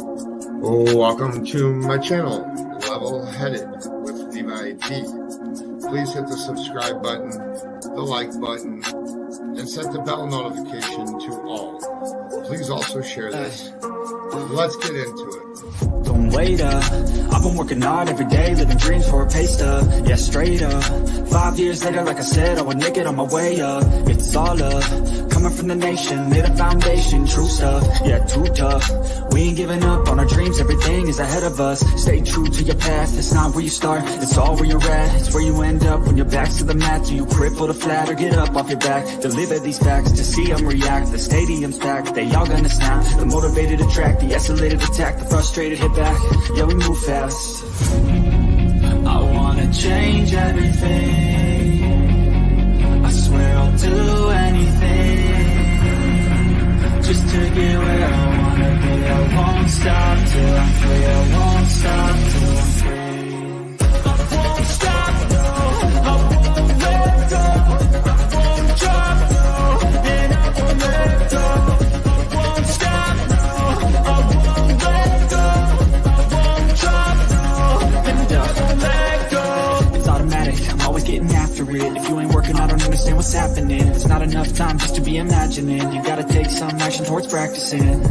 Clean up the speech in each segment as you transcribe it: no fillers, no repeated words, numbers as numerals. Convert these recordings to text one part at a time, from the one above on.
Welcome to my channel, Level Headed with Levi T. Please hit the subscribe button, the like button, and set the bell notification to all. Please also share this. Let's get into it. Don't wait up, I've been working hard every day, living dreams for a pay stub, yeah, straight up. 5 years later, like I said, I was naked on my way up. It's all up, coming from the nation, made a foundation, true stuff, yeah, too tough. We ain't giving up on our dreams, everything is ahead of us. Stay true to your path, it's not where you start, it's all where you're at. It's where you end up when your back's to the mat. Do you cripple the flat or get up off your back? Deliver these facts to see them react. The stadium's packed, they all gonna snap. The motivated attract, the escalated attack, the frustrated hit back. Yeah, we move fast. I wanna change everything. I swear I'll do anything just to get where I wanna be. I won't stop till I'm free. I won't stop till I'm free. I won't stop, no. I won't let go. I won't drop, no. And I won't let go. I won't stop, no. I won't let go. It's automatic, I'm always getting after it. If you ain't working, I don't understand what's happening. It's not enough time just to be imagining. You gotta take some action towards practicing.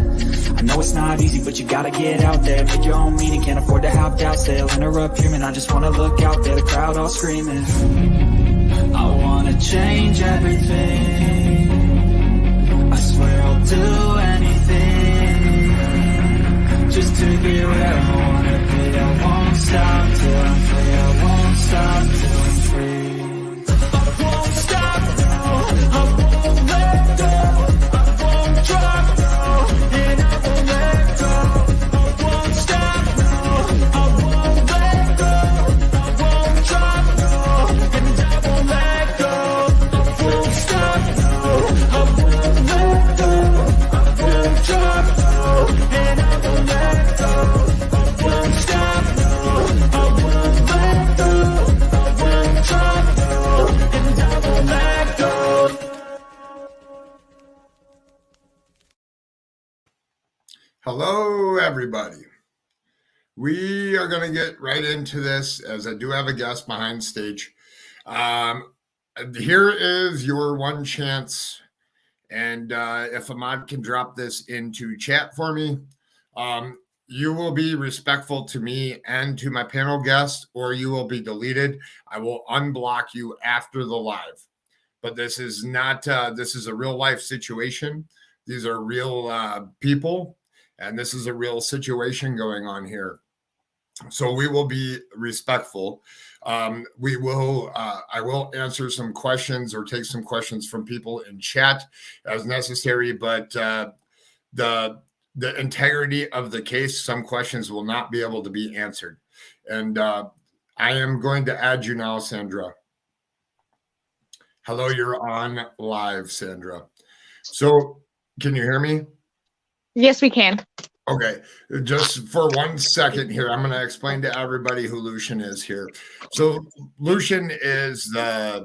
I know it's not easy, but you gotta get out there. Make your own meaning, can't afford to have doubts. They'll interrupt here, man, I just wanna look out there. The crowd all screaming. I wanna change everything. I swear I'll do anything just to get where I wanna be. I won't stop till I'm free. I won't stop till I'm free. I won't stop, no. I won't let go. I won't drop, no. And I won't let go. I won't stop, no. I won't let go. I won't drop, no. And I won't let go. I won't stop, no. I won't let go. I won't drop, no. And I won't let go. I won't stop, no. I won't let go. I won't drop, no. And I won't let go. Hello, everybody. We are going to get right into this, as I do have a guest behind stage. Here is your one chance, and if Ahmad can drop this into chat for me, you will be respectful to me and to my panel guest, or you will be deleted. I will unblock you after the live. But this is not, this is a real life situation. These are real people, and this is a real situation going on here. So we will be respectful. I will answer some questions or take some questions from people in chat as necessary, but the integrity of the case, some questions will not be able to be answered. And I am going to add you now, Sandra. Hello, you're on live, Sandra. So can you hear me? Yes, we can. Okay, just for 1 second here, I'm going to explain to everybody who Lucian is here. So Lucian is the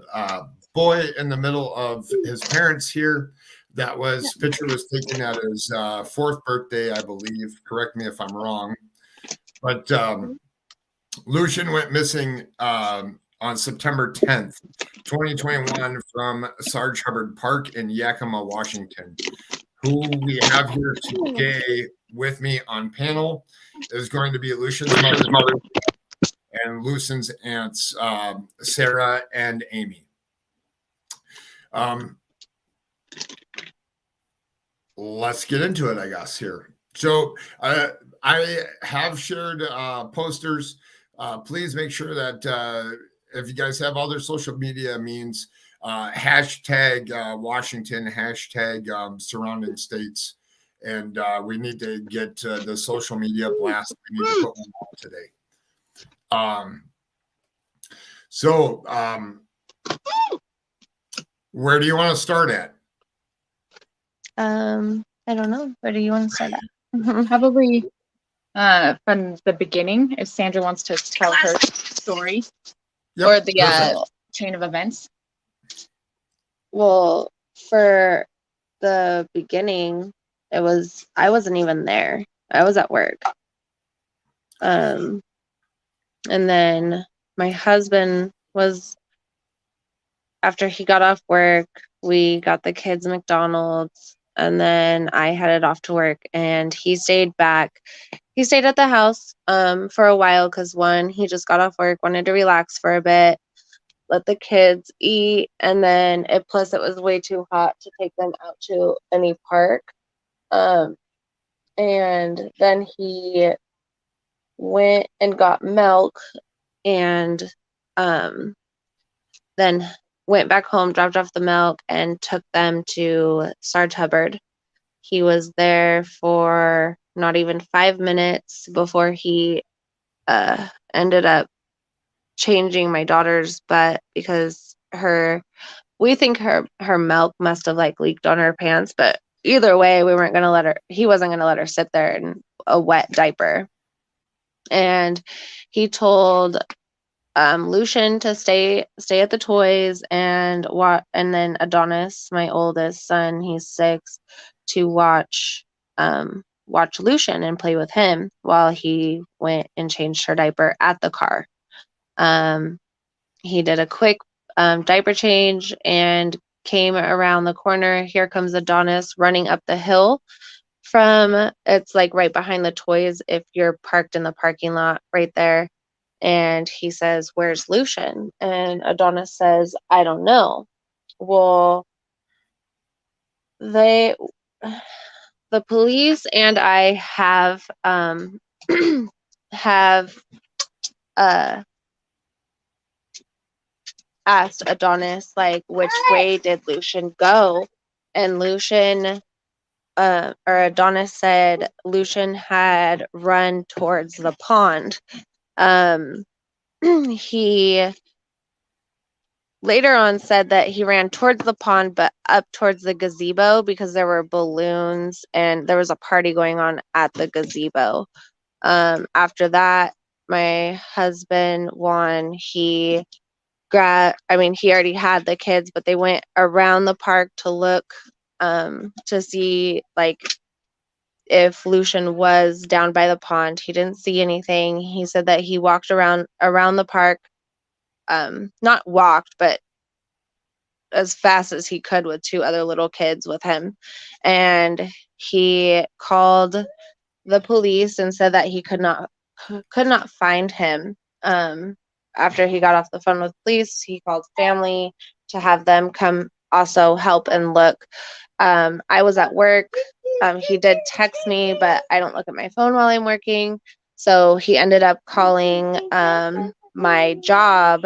boy in the middle of his parents here. That picture was taken at his 4th birthday, I believe. Correct me if I'm wrong. But Lucian went missing on September 10th, 2021 from Sarge Hubbard Park in Yakima, Washington. Who we have here today with me on panel is going to be Lucian's mother and Lucian's aunts, Sarah and Amy. Let's get into it, I guess, here. So I have shared posters. Please make sure that if you guys have other social media means, hashtag Washington, hashtag surrounding states. And we need to get the social media blast. We need to put one out today. So where do you want to start at? I don't know. Where do you want to start at? Probably from the beginning, if Sandra wants to tell her story. Yep, or the chain of events. Well, for the beginning, I wasn't even there. I was at work. And then my husband was, after he got off work, we got the kids McDonald's, and then I headed off to work, and he stayed back. He stayed at the house for a while because, one, he just got off work, wanted to relax for a bit, let the kids eat, and then plus it was way too hot to take them out to any park. And then he went and got milk, and then went back home, dropped off the milk, and took them to Sarge Hubbard. He was there for not even 5 minutes before he ended up changing my daughter's butt because we think her milk must have like leaked on her pants, but either way, he wasn't going to let her sit there in a wet diaper. And he told Lucian to stay at the toys and then Adonis, my oldest son, he's 6, to watch Lucian and play with him while he went and changed her diaper at the car. He did a quick diaper change and came around the corner. Here comes Adonis running up the hill it's like right behind the toys if you're parked in the parking lot right there. And he says, "Where's Lucian?" And Adonis says, "I don't know." Well, the police and I have asked Adonis, like, which way did Lucian go? And Adonis said Lucian had run towards the pond. He later on said that he ran towards the pond, but up towards the gazebo because there were balloons and there was a party going on at the gazebo. After that, my husband, Juan, he already had the kids, but they went around the park to look to see like if Lucian was down by the pond. He didn't see anything. He said that he walked around the park, not walked, but as fast as he could with 2 other little kids with him. And he called the police and said that he could not find him. After he got off the phone with police, he called family to have them come also help and look. I was at work. He did text me, but I don't look at my phone while I'm working. So he ended up calling my job.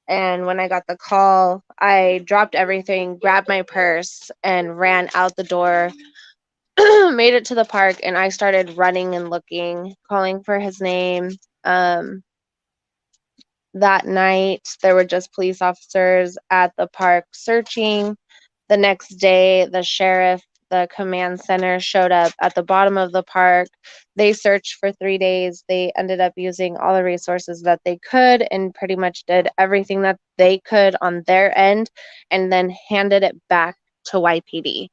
And when I got the call, I dropped everything, grabbed my purse, and ran out the door, made it to the park, and I started running and looking, calling for his name. That night, there were just police officers at the park searching. The next day, the sheriff, the command center showed up at the bottom of the park. They searched for 3 days. They ended up using all the resources that they could and pretty much did everything that they could on their end and then handed it back to YPD.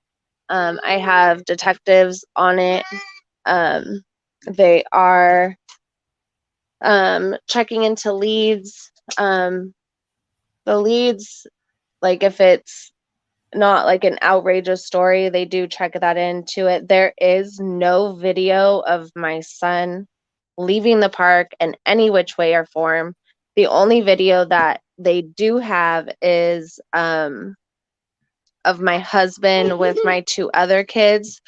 I have detectives on it. They are checking into leads. The leads, like if it's not like an outrageous story, they do check that into it. There is no video of my son leaving the park in any which way or form. The only video that they do have is of my husband with my 2 other kids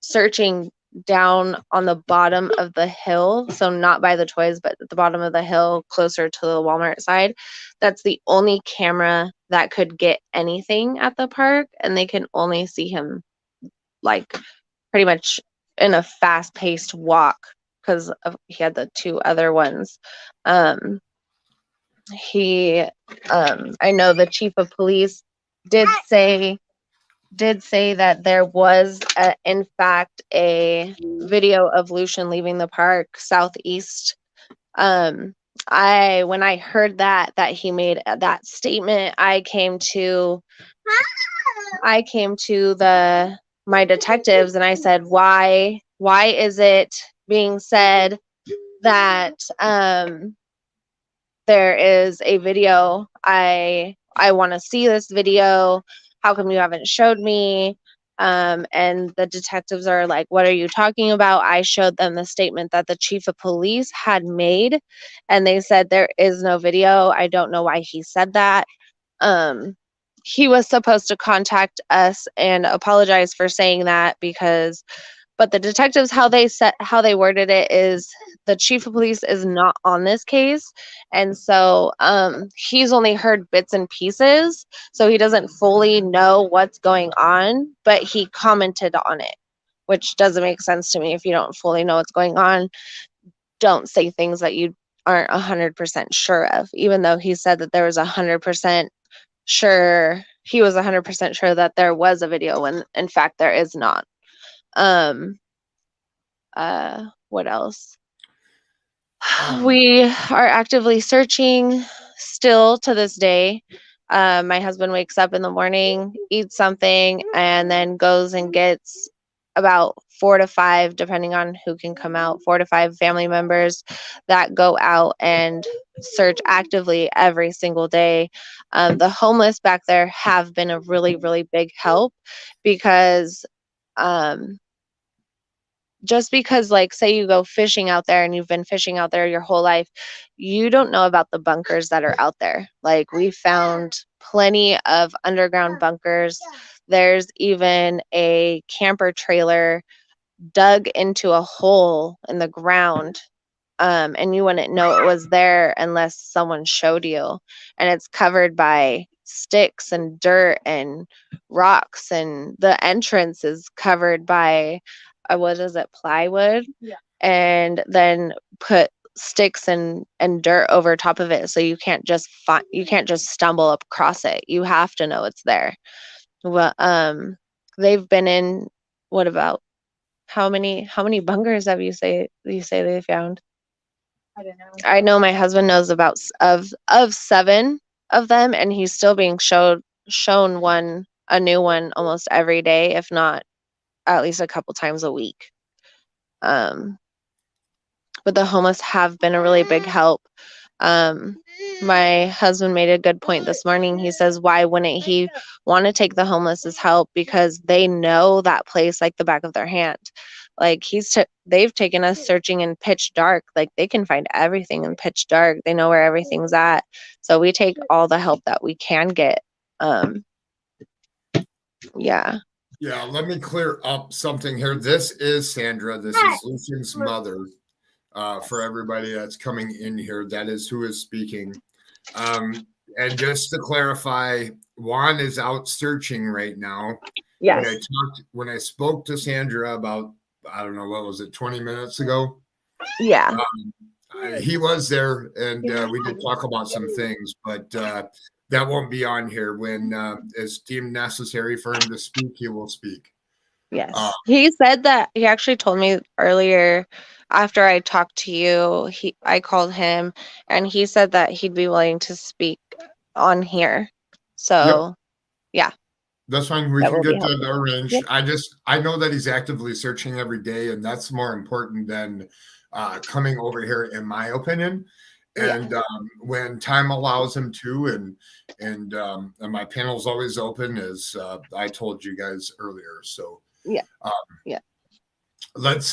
searching down on the bottom of the hill, so not by the toys, but at the bottom of the hill closer to the Walmart side. That's the only camera that could get anything at the park, and they can only see him like pretty much in a fast-paced walk because he had the 2 other ones. I know the chief of police did say that there was in fact a video of Lucian leaving the park southeast. When I heard that he made that statement, I came to my detectives and I said, why Why is it being said that there is a video? I want to see this video. How come you haven't showed me? And the detectives are like, what are you talking about? I showed them the statement that the chief of police had made, and they said there is no video. I don't know why he said that. He was supposed to contact us and apologize for saying that, but the detectives, how they worded it is the chief of police is not on this case, and so he's only heard bits and pieces, so he doesn't fully know what's going on, but he commented on it, which doesn't make sense to me. If you don't fully know what's going on, don't say things that you aren't 100% sure of, even though he said that there was 100% sure, he was 100% sure that there was a video when in fact there is not. What else? We are actively searching still to this day. My husband wakes up in the morning, eats something, and then goes and gets about 4 to 5, depending on who can come out, 4 to 5 family members that go out and search actively every single day. The homeless back there have been a really, really big help, because just because, like, say you go fishing out there and you've been fishing out there your whole life, you don't know about the bunkers that are out there. Like, we found plenty of underground bunkers. There's even a camper trailer dug into a hole in the ground, and you wouldn't know it was there unless someone showed you. And it's covered by sticks and dirt and rocks, and the entrance is covered by what is it, plywood? Yeah. And then put sticks and dirt over top of it, so you can't just stumble across it. You have to know it's there. Well, they've been in, what about, how many bunkers have you say they found? I don't know. I know my husband knows about of 7 of them, and he's still being shown a new one almost every day, if not at least a couple times a week. But the homeless have been a really big help. My husband made a good point this morning. He says, why wouldn't he want to take the homeless's help? Because they know that place like the back of their hand. Like, they've taken us searching in pitch dark. Like, they can find everything in pitch dark. They know where everything's at. So we take all the help that we can get. Yeah. Yeah, let me clear up something here. This is Sandra. This is Lucian's mother. For everybody that's coming in here, that is who is speaking. And just to clarify, Juan is out searching right now. Yes. When I spoke to Sandra about, I don't know, what was it, 20 minutes ago? Yeah. He was there, and we did talk about some things, but that won't be on here. When it's deemed necessary for him to speak, he will speak. Yes. He said that, he actually told me earlier after I talked to you, I called him, and he said that he'd be willing to speak on here. So, yeah. That's fine. We That can will be get that arranged. Yep. I know that he's actively searching every day, and that's more important than coming over here, in my opinion. And when time allows him to, and my panel's always open, as I told you guys earlier. So let's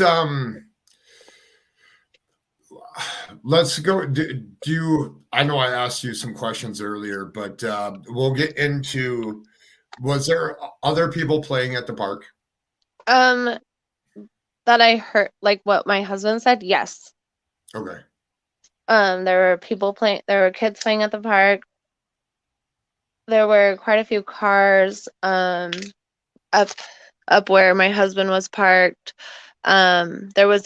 go. Do you? I know I asked you some questions earlier, but we'll get into. Was there other people playing at the park? That I heard, like what my husband said, yes. Okay. There were people playing. There were kids playing at the park. There were quite a few cars up where my husband was parked. There's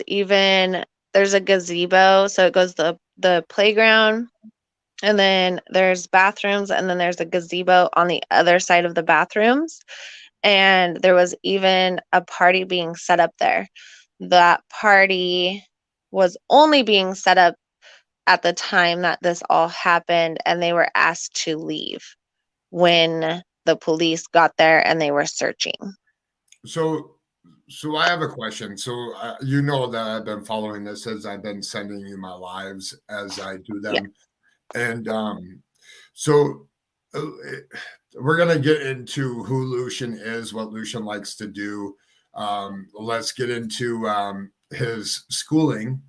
a gazebo, so it goes the playground, and then there's bathrooms, and then there's a gazebo on the other side of the bathrooms. And there was even a party being set up there. That party was only being set up at the time that this all happened, and they were asked to leave when the police got there and they were searching. So So I have a question. So you know that I've been following this as I've been sending you my lives as I do Yeah. them, and so we're gonna get into who Lucian is, what Lucian likes to do. Let's get into his schooling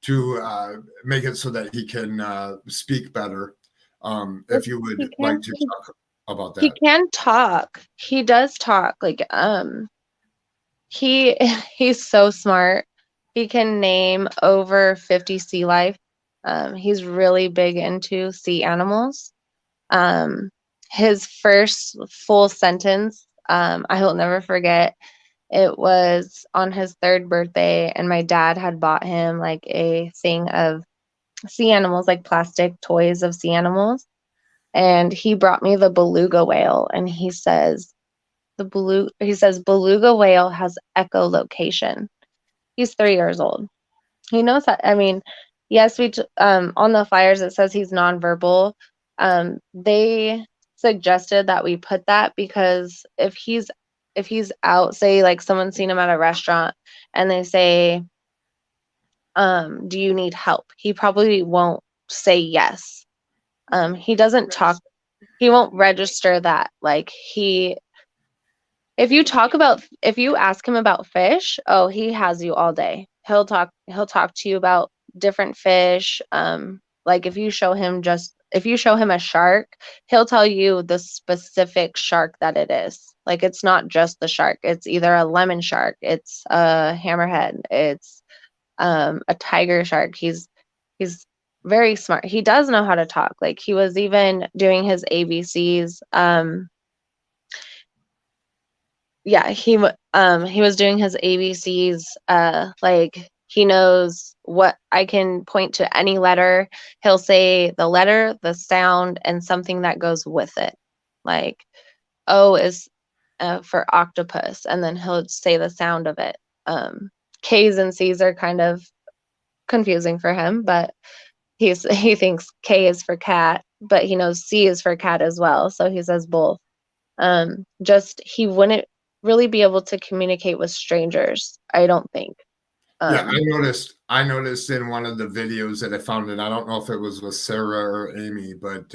to make it so that he can speak better. If you He would like can. to talk about He that. can talk. He does talk. He he's so smart. He can name over 50 sea life. He's really big into sea animals. Um, his first full sentence, I will never forget. It was on his 3rd birthday, and my dad had bought him like a thing of sea animals, like plastic toys of sea animals. And he brought me the beluga whale, and he says beluga whale has echolocation. He's 3 years old. He knows that. I mean, yes, on the flyers it says he's nonverbal. They suggested that we put that because if he's out, say like someone's seen him at a restaurant and they say, do you need help? He probably won't say yes. He doesn't talk. He won't register that. Like if you ask him about fish, oh, he has you all day. He'll talk to you about different fish. Like if you show him a shark, he'll tell you the specific shark that it is. Like it's not just the shark. It's either a lemon shark, it's a hammerhead, it's a tiger shark. He's very smart. He does know how to talk. Like he was even doing his ABCs. Yeah, he was doing his ABCs. Like he knows what I can point to any letter. He'll say the letter, the sound, and something that goes with it. Like O is for octopus, and then he'll say the sound of it. K's and C's are kind of confusing for him, but he thinks K is for cat, but he knows C is for cat as well, so he says both. Just he wouldn't really be able to communicate with strangers, I don't think. Yeah, I noticed in one of the videos that I found, and I don't know if it was with Sarah or Amy, but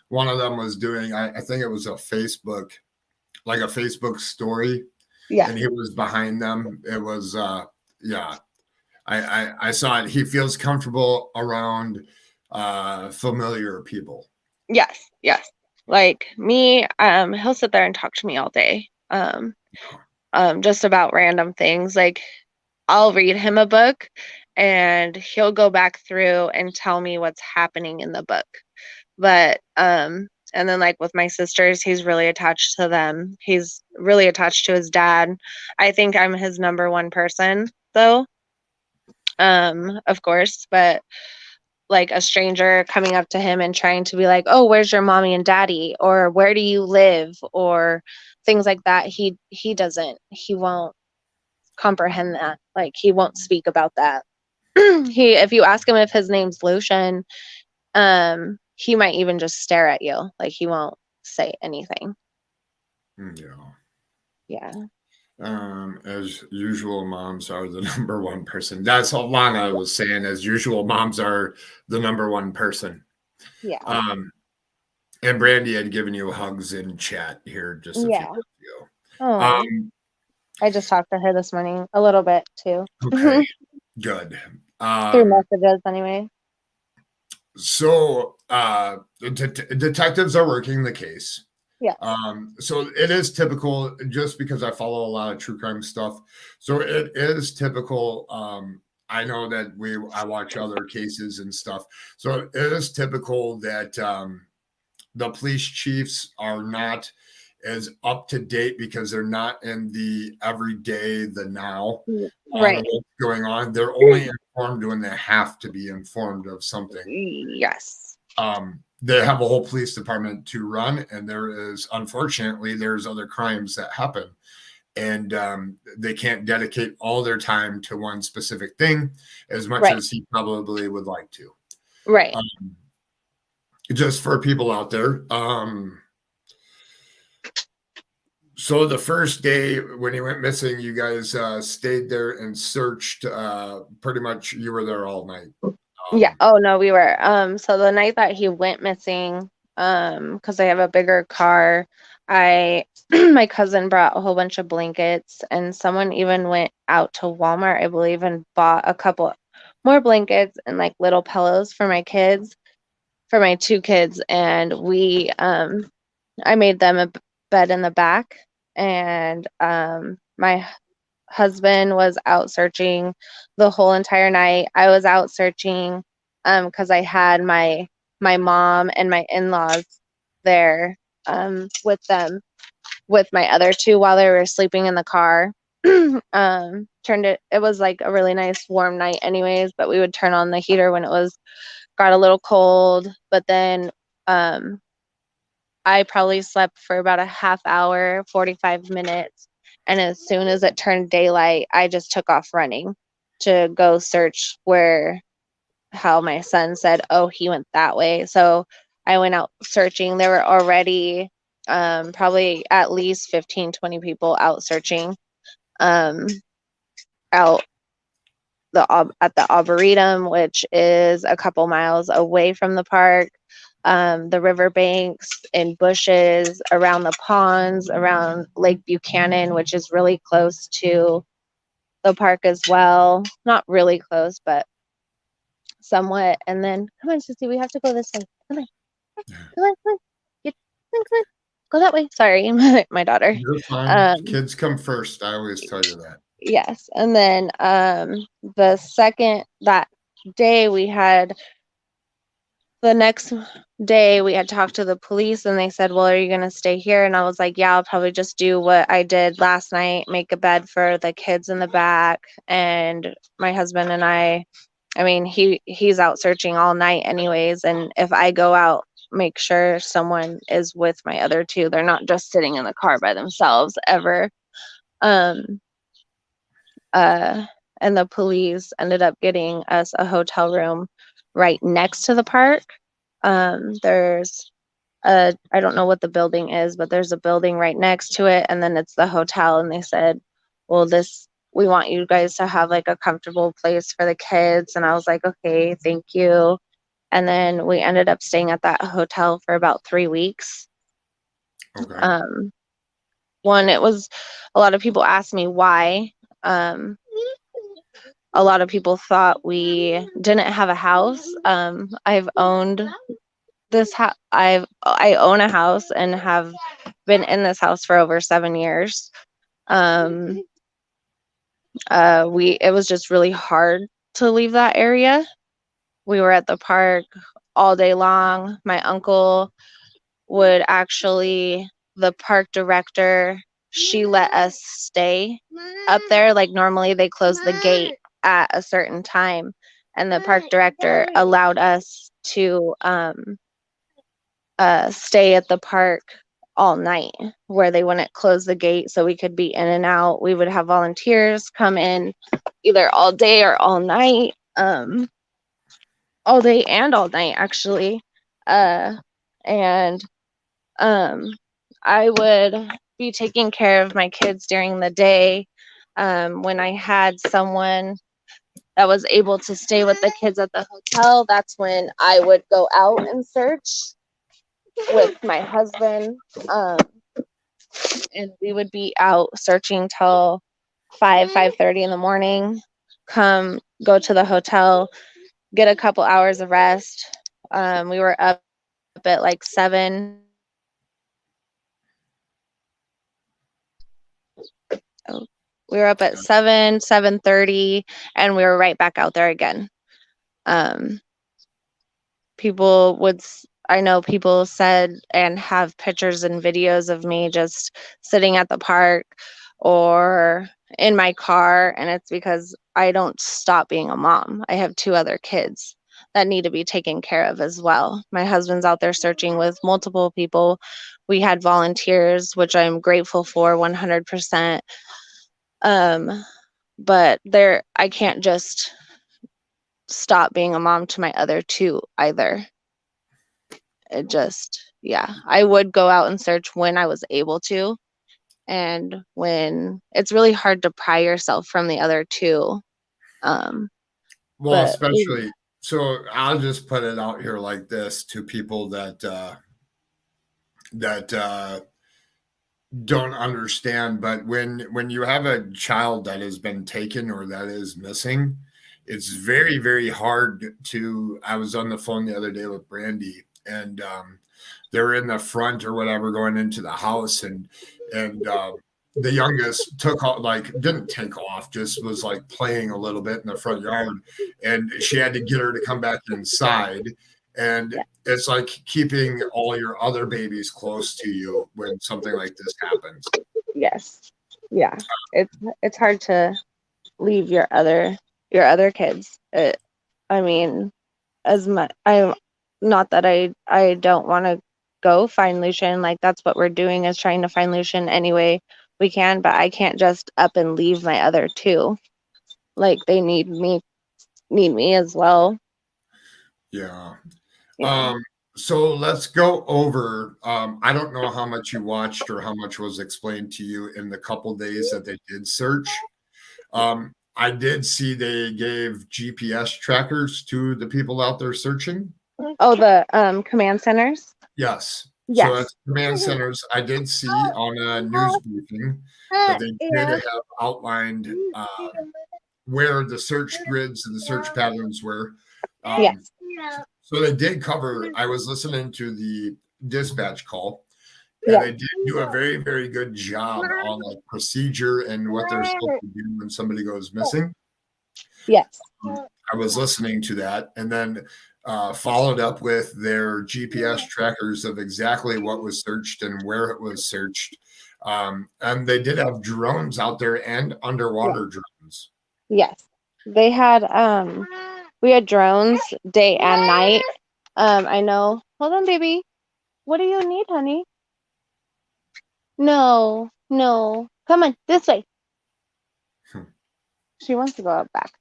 one of them was doing, I think it was a Facebook story, Yeah. and he was behind them. It was yeah. I saw it. He feels comfortable around familiar people. Yes. Like me, he'll sit there and talk to me all day. Just about random things. Like I'll read him a book and he'll go back through and tell me what's happening in the book. But and then like with my sisters, he's really attached to them. He's really attached to his dad. I think I'm his number one person though. Of course, but like a stranger coming up to him and trying to be like, "Oh, where's your mommy and daddy?" or "Where do you live?" or things like that. He won't comprehend that. Like he won't speak about that. If you ask him if his name's Lucian, he might even just stare at you. Like he won't say anything. Yeah. As usual, moms are the number one person. That's how long I was saying. As usual, moms are the number one person. Yeah. And Brandy had given you hugs in chat here just a few minutes ago. Oh, I just talked to her this morning a little bit too. Okay, good. Through messages anyway. So detectives are working the case. Yeah. So it is typical, just because I follow a lot of true crime stuff. So it is typical. I know that I watch other cases and stuff. So it is typical that the police chiefs are not as up to date because they're not in the everyday, the now, Right. what's going on. They're only informed when they have to be informed of something. Yes. They have a whole police department to run, and unfortunately there's other crimes that happen, and they can't dedicate all their time to one specific thing as much as he probably would like to. Right. Just for people out there. So the first day when he went missing, you guys stayed there and searched. Pretty much, you were there all night. Yeah. Oh no, we were. So the night that he went missing, because I have a bigger car, I my cousin brought a whole bunch of blankets, and someone even went out to Walmart, I believe, and bought a couple more blankets and like little pillows for my kids, for my two kids, and I made them a bed in the back, and my husband was out searching the whole entire night. I was out searching because I had my mom and my in-laws there with them, with my other two while they were sleeping in the car. It was like a really nice warm night anyways, but we would turn on the heater when it got a little cold. But then I probably slept for about a half hour, 45 minutes. And as soon as it turned daylight, I just took off running to go search how my son said, oh, he went that way. So I went out searching. There were already probably at least 15, 20 people out searching out at the Arboretum, which is a couple miles away from the park. The riverbanks and bushes around the ponds, around Lake Buchanan, which is really close to the park as well. Not really close, but somewhat. And then, come on, Sissy, we have to go this way. Come on, come on, come on. Come on. Go that way. Sorry, my daughter. You're fine. Kids come first. I always tell you that. Yes. And then the second that day the next day we had talked to the police, and they said, well, are you going to stay here? And I was like, yeah, I'll probably just do what I did last night, make a bed for the kids in the back. And my husband and I mean, he's out searching all night anyways. And if I go out, make sure someone is with my other two. They're not just sitting in the car by themselves ever. And the police ended up getting us a hotel room right next to the park. There's I don't know what the building is, but there's a building right next to it, and then it's the hotel. And they said, well, we want you guys to have like a comfortable place for the kids. And I was like, okay, thank you. And then we ended up staying at that hotel for about 3 weeks. Okay. It was a lot of people asked me why. A lot of people thought we didn't have a house. I've owned this house. I own a house and have been in this house for over 7 years. It was just really hard to leave that area. We were at the park all day long. My uncle would the park director, she let us stay up there. Like normally they close the gate at a certain time, and the park director allowed us to stay at the park all night, where they wouldn't close the gate, so we could be in and out. We would have volunteers come in either all day or all night, all day and all night actually. And I would be taking care of my kids during the day. When I had someone that was able to stay with the kids at the hotel, that's when I would go out and search with my husband. And we would be out searching till 5:30 in the morning, go to the hotel, get a couple hours of rest. We were up at like 7. We were up at 7:30, and we were right back out there again. I know people said and have pictures and videos of me just sitting at the park or in my car, and it's because I don't stop being a mom. I have 2 other kids that need to be taken care of as well. My husband's out there searching with multiple people. We had volunteers, which I'm grateful for 100%. But I can't just stop being a mom to my other 2 either. I would go out and search when I was able to, And when it's really hard to pry yourself from the other two. Well, But especially, so I'll just put it out here like this to people that don't understand, but when you have a child that has been taken or that is missing, it's very, very hard to. I was on the phone the other day with Brandy, and they were in the front or whatever going into the house, and the youngest took off, like didn't take off, just was like playing a little bit in the front yard, and she had to get her to come back inside. And it's like keeping all your other babies close to you when something like this happens. yes, yeah, it's hard to leave your other kids. I mean, as much I not that I don't want to go find Lucian. Like that's what we're doing, is trying to find Lucian any way we can, but I can't just up and leave my other two. Like they need me as well. Yeah. Yeah. So let's go over. I don't know how much you watched or how much was explained to you in the couple days that they did search. I did see they gave GPS trackers to the people out there searching. Oh, the command centers. Yes. Yes. So that's command centers. I did see on a news briefing that they did have outlined where the search grids and the search patterns were. Yes. So they did cover. I was listening to the dispatch call, and they did do a very, very good job on like procedure and what they're supposed to do when somebody goes missing. Yes. I was listening to that, and then followed up with their GPS trackers of exactly what was searched and where it was searched. And they did have drones out there and underwater drones. Yes. They had we had drones day and night. I know. Hold on, baby. What do you need, honey? No. Come on, this way. She wants to go out back.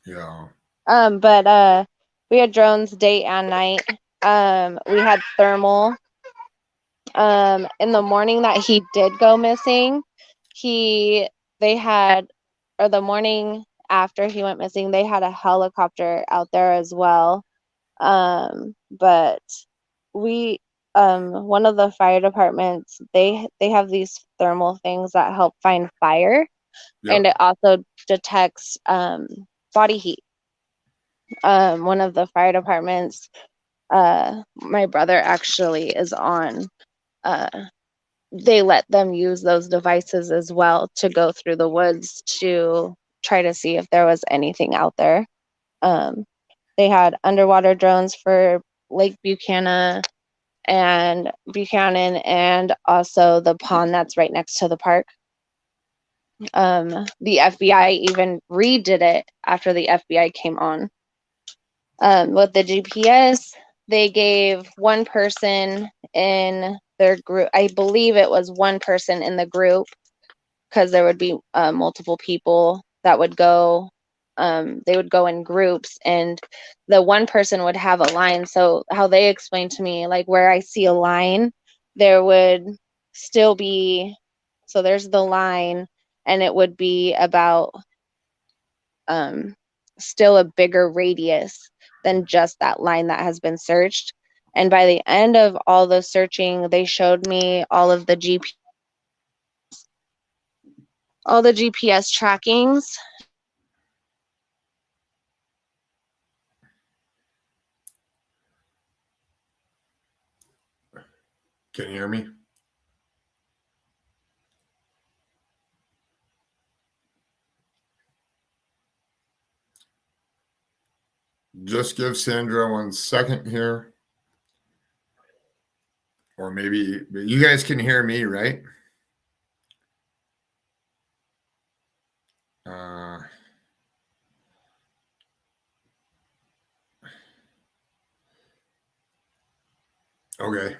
Yeah. But we had drones day and night. We had thermal. In the morning that he did go missing, the morning after he went missing, they had a helicopter out there as well. But one of the fire departments, they have these thermal things that help find fire, and it also detects body heat. One of the fire departments, my brother actually is on. They let them use those devices as well to go through the woods to try to see if there was anything out there. They had underwater drones for Lake Buchanan and also the pond that's right next to the park. The FBI even redid it after the FBI came on. With the GPS, they gave one person in their group, I believe it was one person in the group, because there would be multiple people that would go. They would go in groups, and the one person would have a line. So how they explained to me, like where I see a line, there would still be, so there's the line, and it would be about still a bigger radius than just that line that has been searched. And by the end of all the searching, they showed me all the GPS trackings. Can you hear me? Just give Sandra 1 second here. Or maybe you guys can hear me, right? Okay.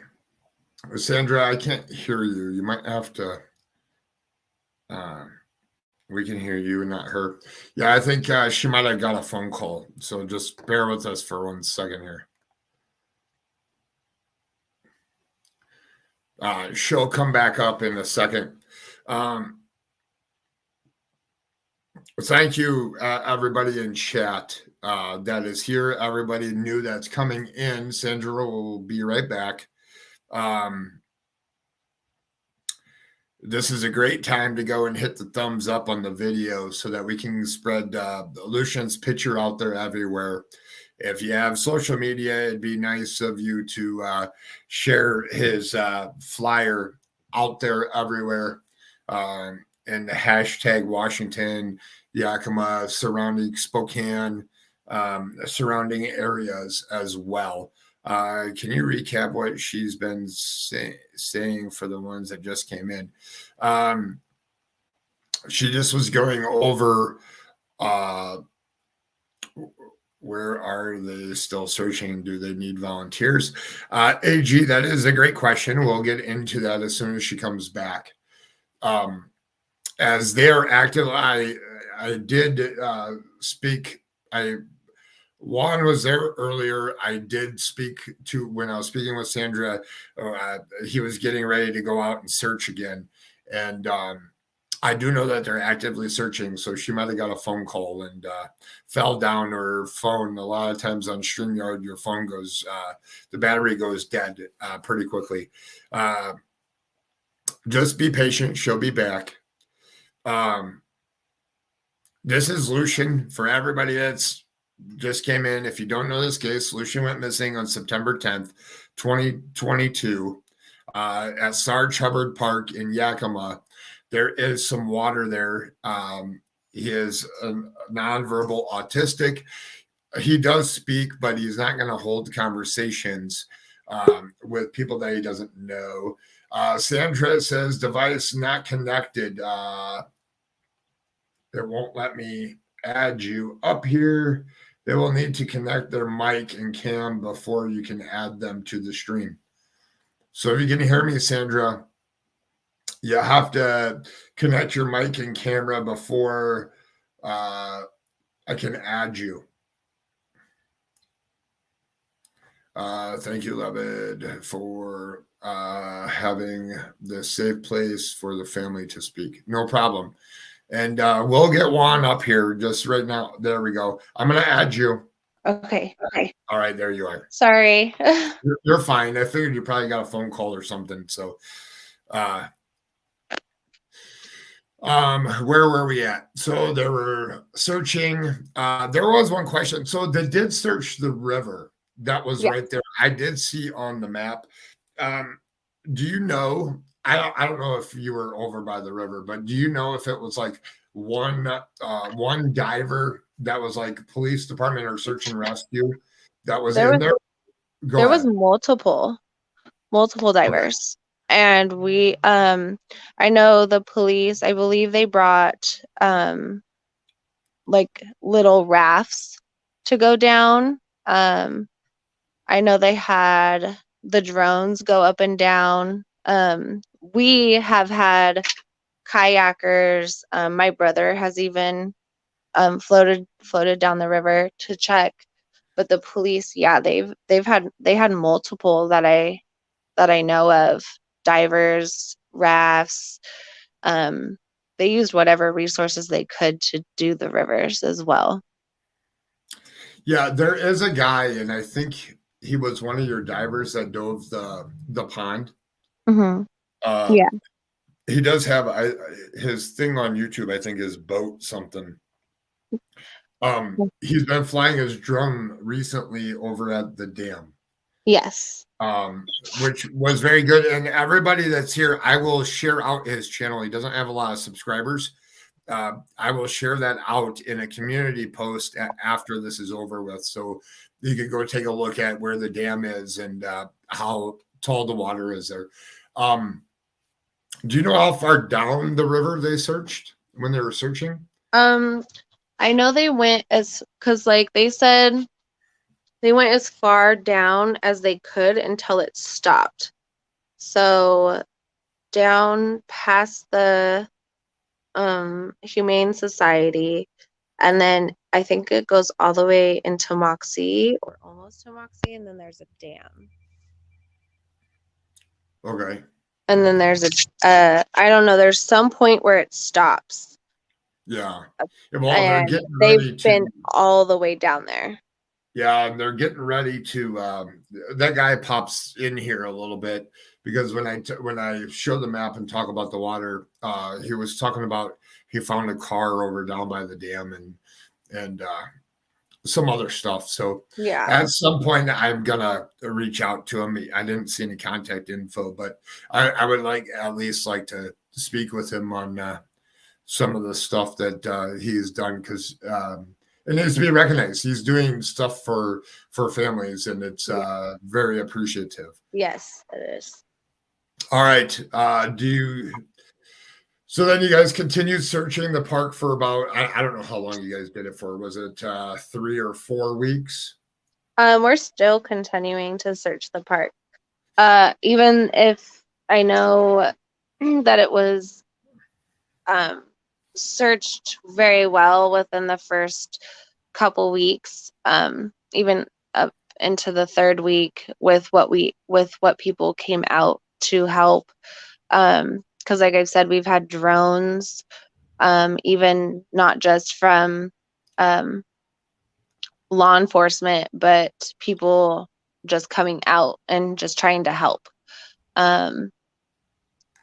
Sandra, I can't hear you. You might have to. We can hear you, not her. Yeah, I think she might have got a phone call. So just bear with us for 1 second here. She'll come back up in a second. Thank you, everybody in chat that is here. Everybody new that's coming in. Sandra will be right back. This is a great time to go and hit the thumbs up on the video so that we can spread Lucian's picture out there everywhere. If you have social media, it'd be nice of you to share his flyer out there everywhere. And the hashtag Washington, Yakima, surrounding Spokane, surrounding areas as well. Can you recap what she's been saying for the ones that just came in? She just was going over where are they still searching? Do they need volunteers? AG, that is a great question. We'll get into that as soon as she comes back. As they are active, I did speak. Juan was there earlier. I did speak to when I was speaking with Sandra. He was getting ready to go out and search again, and I do know that they're actively searching. So she might have got a phone call and fell down her phone. A lot of times on StreamYard, your phone goes, the battery goes dead pretty quickly. Just be patient. She'll be back. This is Lucian for everybody that's just came in. If you don't know this case, Lucian went missing on September 10th, 2022 at Sarge Hubbard Park in Yakima. There is some water there. He is a nonverbal autistic. He does speak, but he's not going to hold conversations with people that he doesn't know. Sandra says device not connected. It won't let me add you up here. They will need to connect their mic and cam before you can add them to the stream. So if you can hear me, Sandra, you have to connect your mic and camera before I can add you. Thank you, Levid, for having this safe place for the family to speak. No problem. And we'll get Juan up here just right now. There we go. I'm going to add you. Okay. All right, there you are. Sorry. You're fine. I figured you probably got a phone call or something. So where were we at? So they were searching. There was one question. So they did search the river. That was right there. I did see on the map. Do you know? I don't know if you were over by the river, but do you know if it was like one diver that was like police department or search and rescue that was in there? There was multiple divers. And we I know the police, I believe they brought like little rafts to go down. I know they had the drones go up and down. We have had kayakers. My brother has even floated down the river to check. But the police, they had multiple that I know of. Divers, rafts. They used whatever resources they could to do the rivers as well. Yeah, there is a guy, and I think he was one of your divers that dove the pond. Mm-hmm. Yeah, he does have his thing on YouTube. I think is boat something. He's been flying his drone recently over at the dam. Yes. Which was very good. And everybody that's here, I will share out his channel. He doesn't have a lot of subscribers. I will share that out in a community post after this is over with. So you can go take a look at where the dam is and how tall the water is there. Do you know how far down the river they searched when they were searching? I know they went because like they said, they went as far down as they could until it stopped. So down past the Humane Society, and then I think it goes all the way into Moxie or almost to Moxie, and then there's a dam. Okay. And then there's I don't know, there's some point where it stops. Yeah. Well, they're And getting they've ready to. been all the way down there. Yeah, and they're getting ready to. That guy pops in here a little bit because when I show the map and talk about the water, he was talking about he found a car over down by the dam and some other stuff. So Yeah. at some point, I'm gonna reach out to him. I didn't see any contact info, but I would at least like to speak with him on some of the stuff that he's done because. It needs to be recognized. He's doing stuff for families, and it's very appreciative. Yes, it is. All right. So then you guys continued searching the park for about, I don't know how long you guys did it for. Was it 3 or 4 weeks? We're still continuing to search the park. Even if I know that it was searched very well within the first couple weeks, even up into the third week with what people came out to help. Because like I've said, we've had drones, even not just from law enforcement, but people just coming out and just trying to help.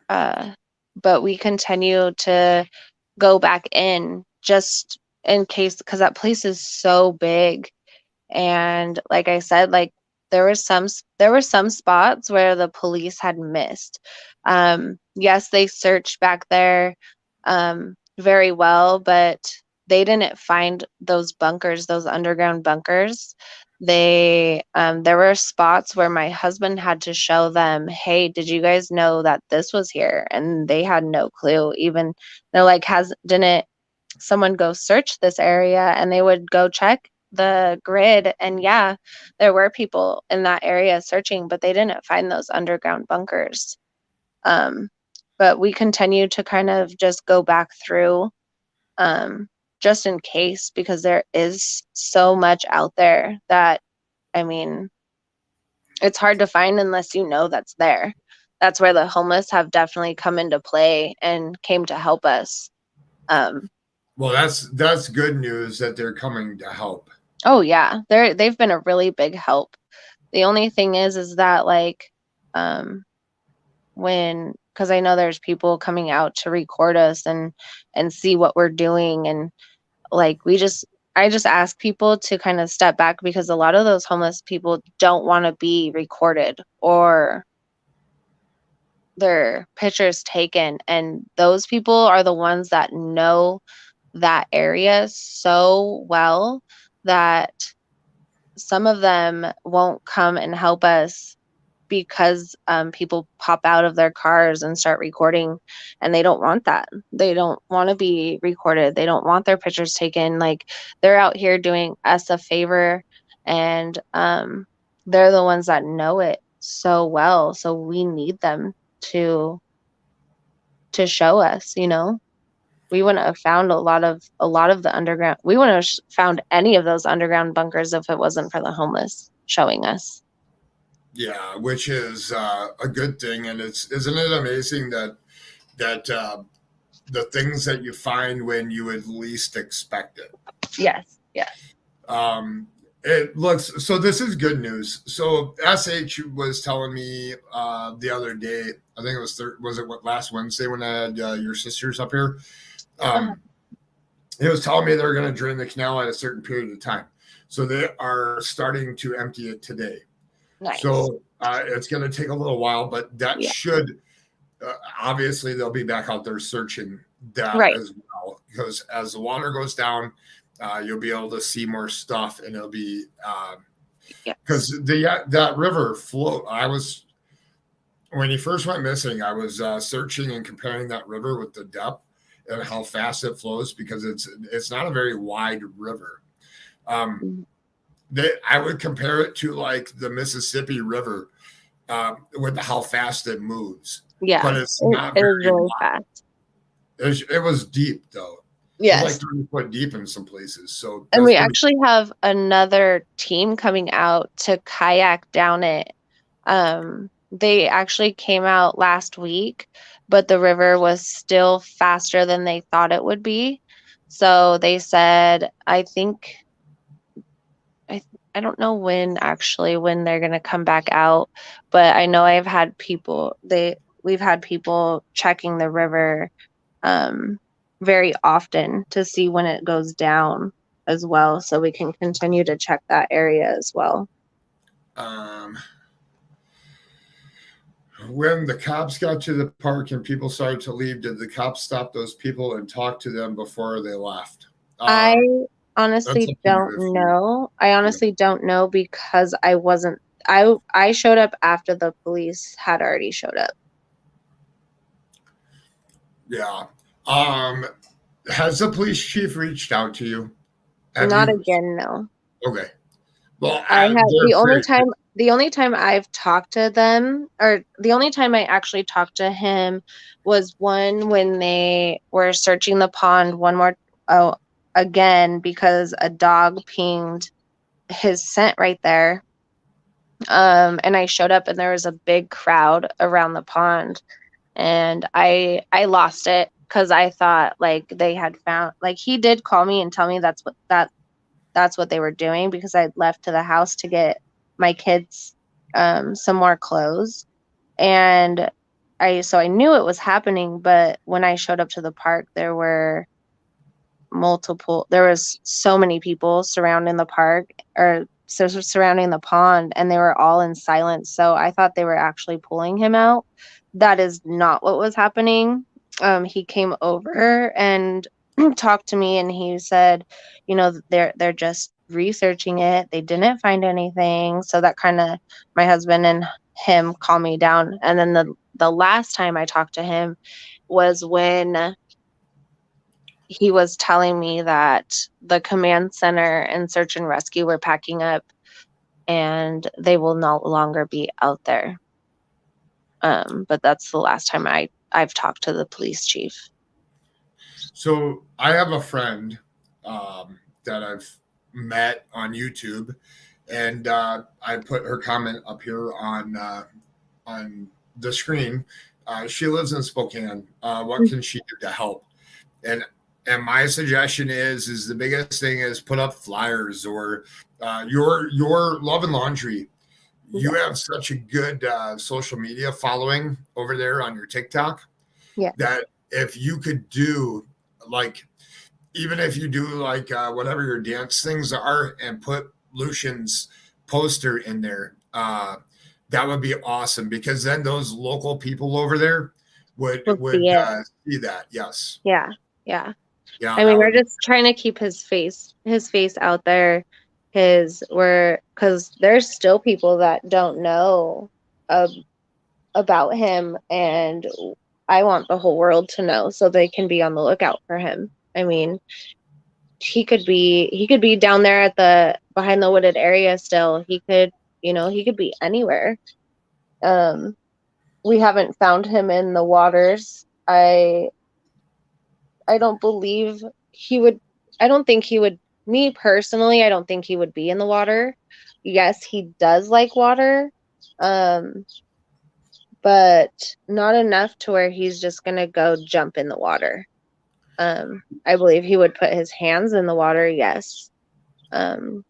But we continue to go back in just in case, because that place is so big. And like I said, like there were some spots where the police had missed. Yes, they searched back there very well, but they didn't find those bunkers, those underground bunkers. There were spots where my husband had to show them, hey, did you guys know that this was here? And they had no clue. Even they're like, didn't someone go search this area? And they would go check the grid, and yeah, there were people in that area searching, but they didn't find those underground bunkers. But we continue to kind of just go back through, just in case, because there is so much out there that, I mean, it's hard to find unless you know that's there. That's where the homeless have definitely come into play and came to help us. Well, that's good news that they're coming to help. Oh yeah, they've been a really big help. The only thing is that like, because I know there's people coming out to record us and see what we're doing, and like I just ask people to kind of step back because a lot of those homeless people don't want to be recorded or their pictures taken, and those people are the ones that know that area so well that some of them won't come and help us because people pop out of their cars and start recording, and they don't want that. They don't want to be recorded. They don't want their pictures taken. Like, they're out here doing us a favor, and they're the ones that know it so well. So we need them to show us, you know. We wouldn't have found a lot of the underground. We wouldn't have found any of those underground bunkers if it wasn't for the homeless showing us. Yeah, which is a good thing, and isn't it amazing that the things that you find when you would least expect it. Yes. Yeah. It looks so. This is good news. So SH was telling me the other day. I think it was last Wednesday when I had your sisters up here. He was telling me they're going to drain the canal at a certain period of time. So they are starting to empty it today. Nice. So it's going to take a little while, but that should obviously they'll be back out there searching that as well, because as the water goes down, you'll be able to see more stuff, and it'll be because that river flow. When he first went missing, I was searching and comparing that river with the depth and how fast it flows, because it's not a very wide river. I would compare it to like the Mississippi River with how fast it moves. Yeah, but it's not very really fast. It was deep though. Yes, it was like 3 foot deep in some places. So, and we actually have another team coming out to kayak down it. they actually came out last week, but the river was still faster than they thought it would be. So they said, I don't know when they're gonna come back out, but I know we've had people checking the river very often to see when it goes down as well, so we can continue to check that area as well. When the cops got to the park and people started to leave, did the cops stop those people and talk to them before they left? I That's honestly up to you don't if you- know. I honestly don't know because I showed up after the police had already showed up. Yeah. Has the police chief reached out to you? Not again, no. Okay. Well, I have they're the only time I've talked to them, or the only time I actually talked to him, was one when they were searching the pond again because a dog pinged his scent right there. And I showed up and there was a big crowd around the pond, and I lost it because I thought like they had found, like, he did call me and tell me that's what they were doing, because I'd left to the house to get my kids some more clothes, and so I knew it was happening. But when I showed up to the park, there was so many people surrounding the park, or surrounding the pond, and they were all in silence. So I thought they were actually pulling him out. That is not what was happening. He came over and talked to me, and he said, they're just researching it. They didn't find anything. So that kind of, my husband and him calmed me down. And then the last time I talked to him was when he was telling me that the command center and search and rescue were packing up and they will no longer be out there. But that's the last time I've talked to the police chief. So I have a friend that I've met on YouTube, and I put her comment up here on the screen. She lives in Spokane. What can she do to help? And my suggestion is the biggest thing is put up flyers, or your Love and Laundry. You have such a good social media following over there on your TikTok. Yeah. That if you could do, like, even if you do like whatever your dance things are, and put Lucian's poster in there, that would be awesome, because then those local people over there would see that. Yes. Yeah. Yeah. I mean, we're just trying to keep his face out there, because there's still people that don't know about him, and I want the whole world to know so they can be on the lookout for him. I mean, he could be down there at behind the wooded area still. He could be anywhere. We haven't found him in the waters. I don't believe he would. I don't think he would. Me personally, I don't think he would be in the water. Yes, he does like water, but not enough to where he's just gonna go jump in the water. I believe he would put his hands in the water. Yes, and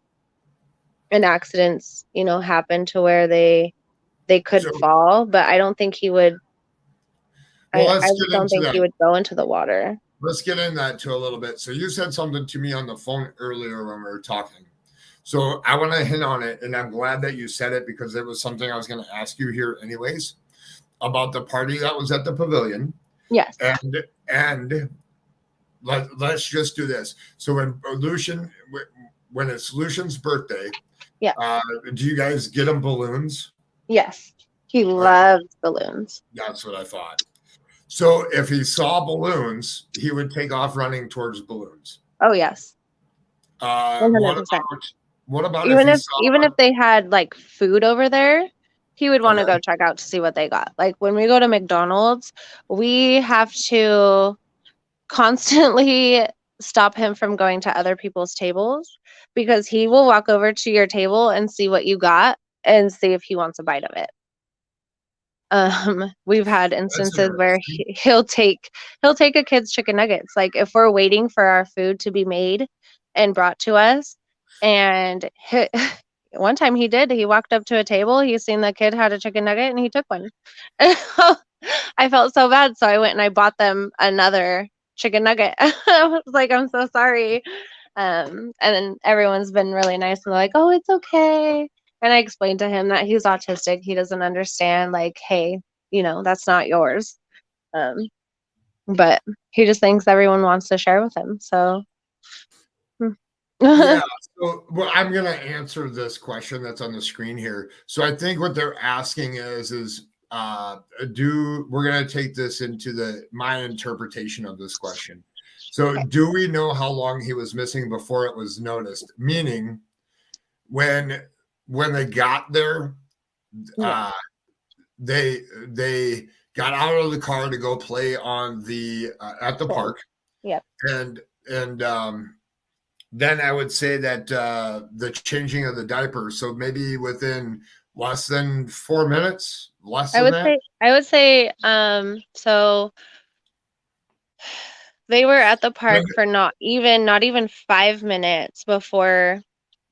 accidents, happen to where they could fall, but I don't think he would. Well, I don't think he would go into the water. Let's get in that too a little bit. So you said something to me on the phone earlier when we were talking. So I want to hint on it, and I'm glad that you said it, because it was something I was going to ask you here anyways, about the party that was at the pavilion. Yes. And let's just do this. So when it's Lucian's birthday, yeah, do you guys get him balloons? Yes. He loves balloons. That's what I thought. So if he saw balloons, he would take off running towards balloons. Oh, yes. 100%. What about even if they had like food over there, he would want to go check out to see what they got. Like when we go to McDonald's, we have to constantly stop him from going to other people's tables, because he will walk over to your table and see what you got and see if he wants a bite of it. We've had instances where interesting. he'll take a kid's chicken nuggets. Like if we're waiting for our food to be made and brought to us, and one time he walked up to a table, he seen the kid had a chicken nugget and he took one. I felt so bad, so I went and I bought them another chicken nugget. I was like, I'm so sorry. And then everyone's been really nice and they're like, oh, it's okay. And I explained to him that he's autistic. He doesn't understand, like, hey, that's not yours. But he just thinks everyone wants to share with him. So, Yeah. So well, I'm going to answer this question that's on the screen here. So I think what they're asking is we're going to take this into my interpretation of this question. So do we know how long he was missing before it was noticed? Meaning when they got there, Yeah. they got out of the car to go play on the at the park. Yep. And then I would say that the changing of the diaper. So maybe within less than 4 minutes, less than that. I would say, so they were at the park for not even 5 minutes before,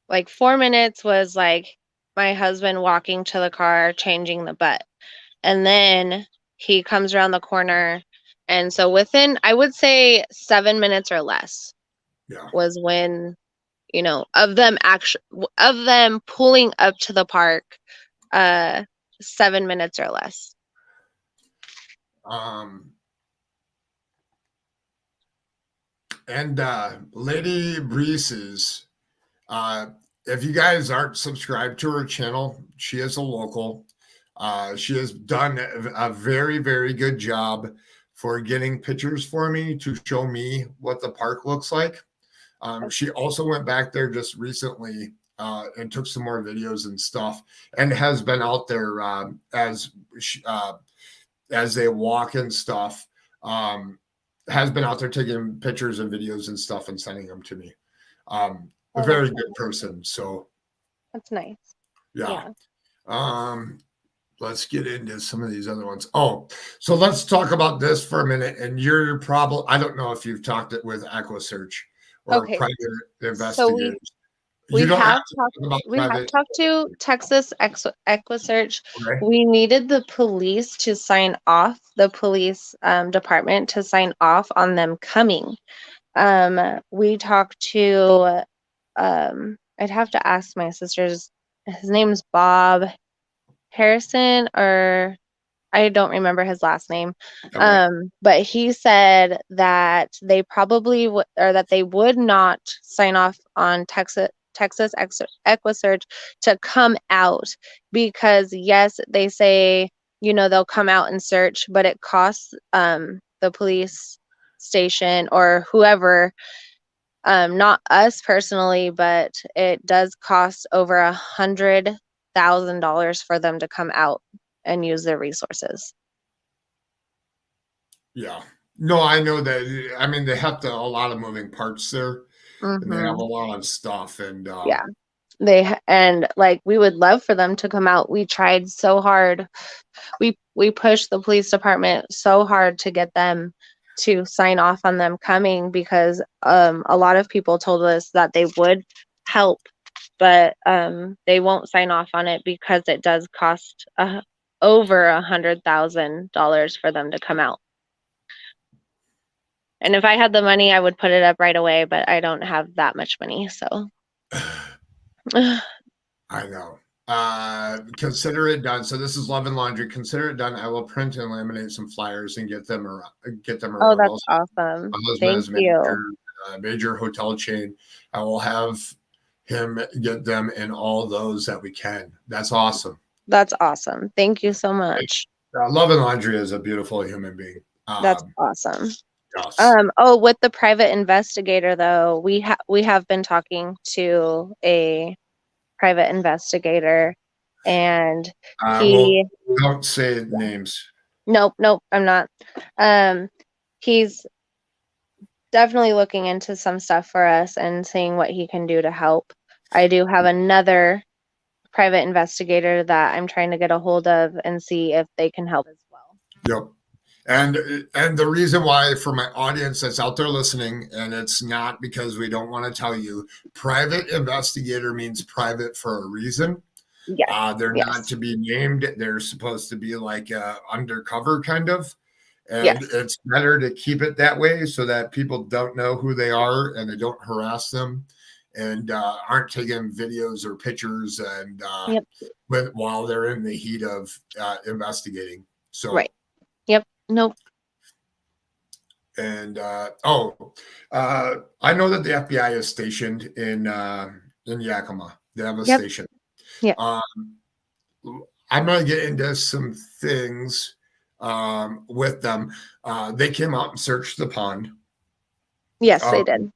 like 4 minutes was like my husband walking to the car, changing the butt. And then he comes around the corner. And so within, I would say 7 minutes or less was when, of them pulling up to the park, 7 minutes or less. And Lady Reese's, if you guys aren't subscribed to her channel, she is a local. She has done a very, very good job for getting pictures for me to show me what the park looks like. She also went back there just recently and took some more videos and stuff, and has been out there as they walk and stuff. Has been out there taking pictures and videos and stuff and sending them to me. A very good person. So that's nice. Yeah. Let's get into some of these other ones. Oh, so let's talk about this for a minute. And your problem, I don't know if you've talked it with EquiSearch or private investigators. We have talked to Texas EquiSearch. Okay. We needed the police to sign off, the police department to sign off on them coming. We talked to, I'd have to ask my sister's, his name's Bob Harrison, or I don't remember his last name. Okay. But he said that they probably would, or that they would not sign off on Texas EquiSearch to come out because yes, they say, they'll come out and search, but it costs the police station or whoever, not us personally, but it does cost over $100,000 for them to come out and use their resources. Yeah. No, I know that. I mean, they have a lot of moving parts there. Mm-hmm. And they have a lot of stuff. And yeah, we would love for them to come out. We tried so hard. We pushed the police department so hard to get them to sign off on them coming because a lot of people told us that they would help, but they won't sign off on it because it does cost over $100,000 for them to come out. And if I had the money, I would put it up right away, but I don't have that much money, so. I know. Consider it done. So this is Love and Laundry. Consider it done. I will print and laminate some flyers and get them around. Oh, that's awesome. Thank you. Major hotel chain. I will have him get them in all those that we can. That's awesome. That's awesome. Thank you so much. Love and Laundry is a beautiful human being. That's awesome. Yes. With the private investigator though, we have been talking to a private investigator, and don't say names. Nope, I'm not. He's definitely looking into some stuff for us and seeing what he can do to help. I do have another private investigator that I'm trying to get a hold of and see if they can help as well. Yep. And the reason why, for my audience that's out there listening, and it's not because we don't want to tell you, private investigator means private for a reason. Yes. They're Yes. not to be named. They're supposed to be like undercover kind of. And Yes. it's better to keep it that way so that people don't know who they are and they don't harass them and aren't taking videos or pictures and Yep. while they're in the heat of investigating. So Right. Yep. Nope. And I know that the FBI is stationed in Yakima. They have a Yep. station. Yeah. I'm going to get into some things with them. They came out and searched the pond. Yes, they did.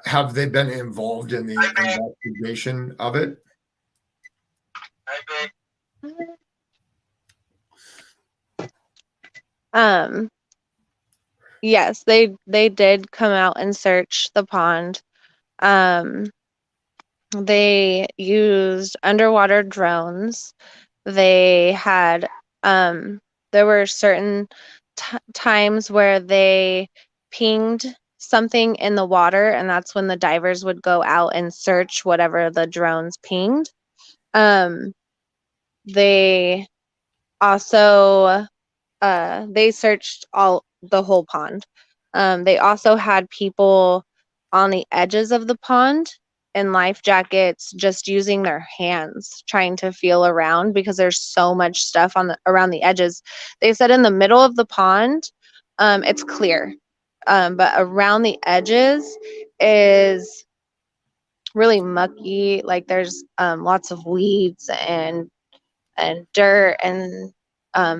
Have they been involved in the investigation of it? Yes, they did come out and search the pond. They used underwater drones. They had there were certain times where they pinged something in the water, and that's when the divers would go out and search whatever the drones pinged. They also they searched the whole pond. They also had people on the edges of the pond in life jackets, just using their hands, trying to feel around because there's so much stuff around the edges. They said in the middle of the pond, it's clear, but around the edges is really mucky. Like there's lots of weeds and dirt, and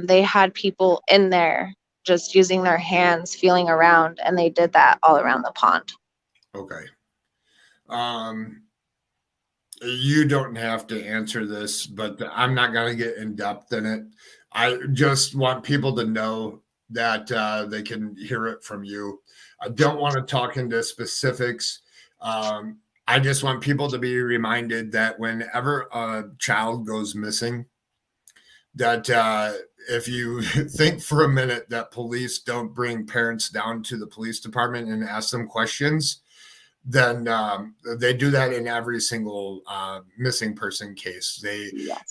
they had people in there just using their hands, feeling around, and they did that all around the pond. Okay. You don't have to answer this, but I'm not going to get in depth in it. I just want people to know that they can hear it from you. I don't want to talk into specifics. I just want people to be reminded that whenever a child goes missing, that if you think for a minute that police don't bring parents down to the police department and ask them questions, then they do that in every single missing person case. They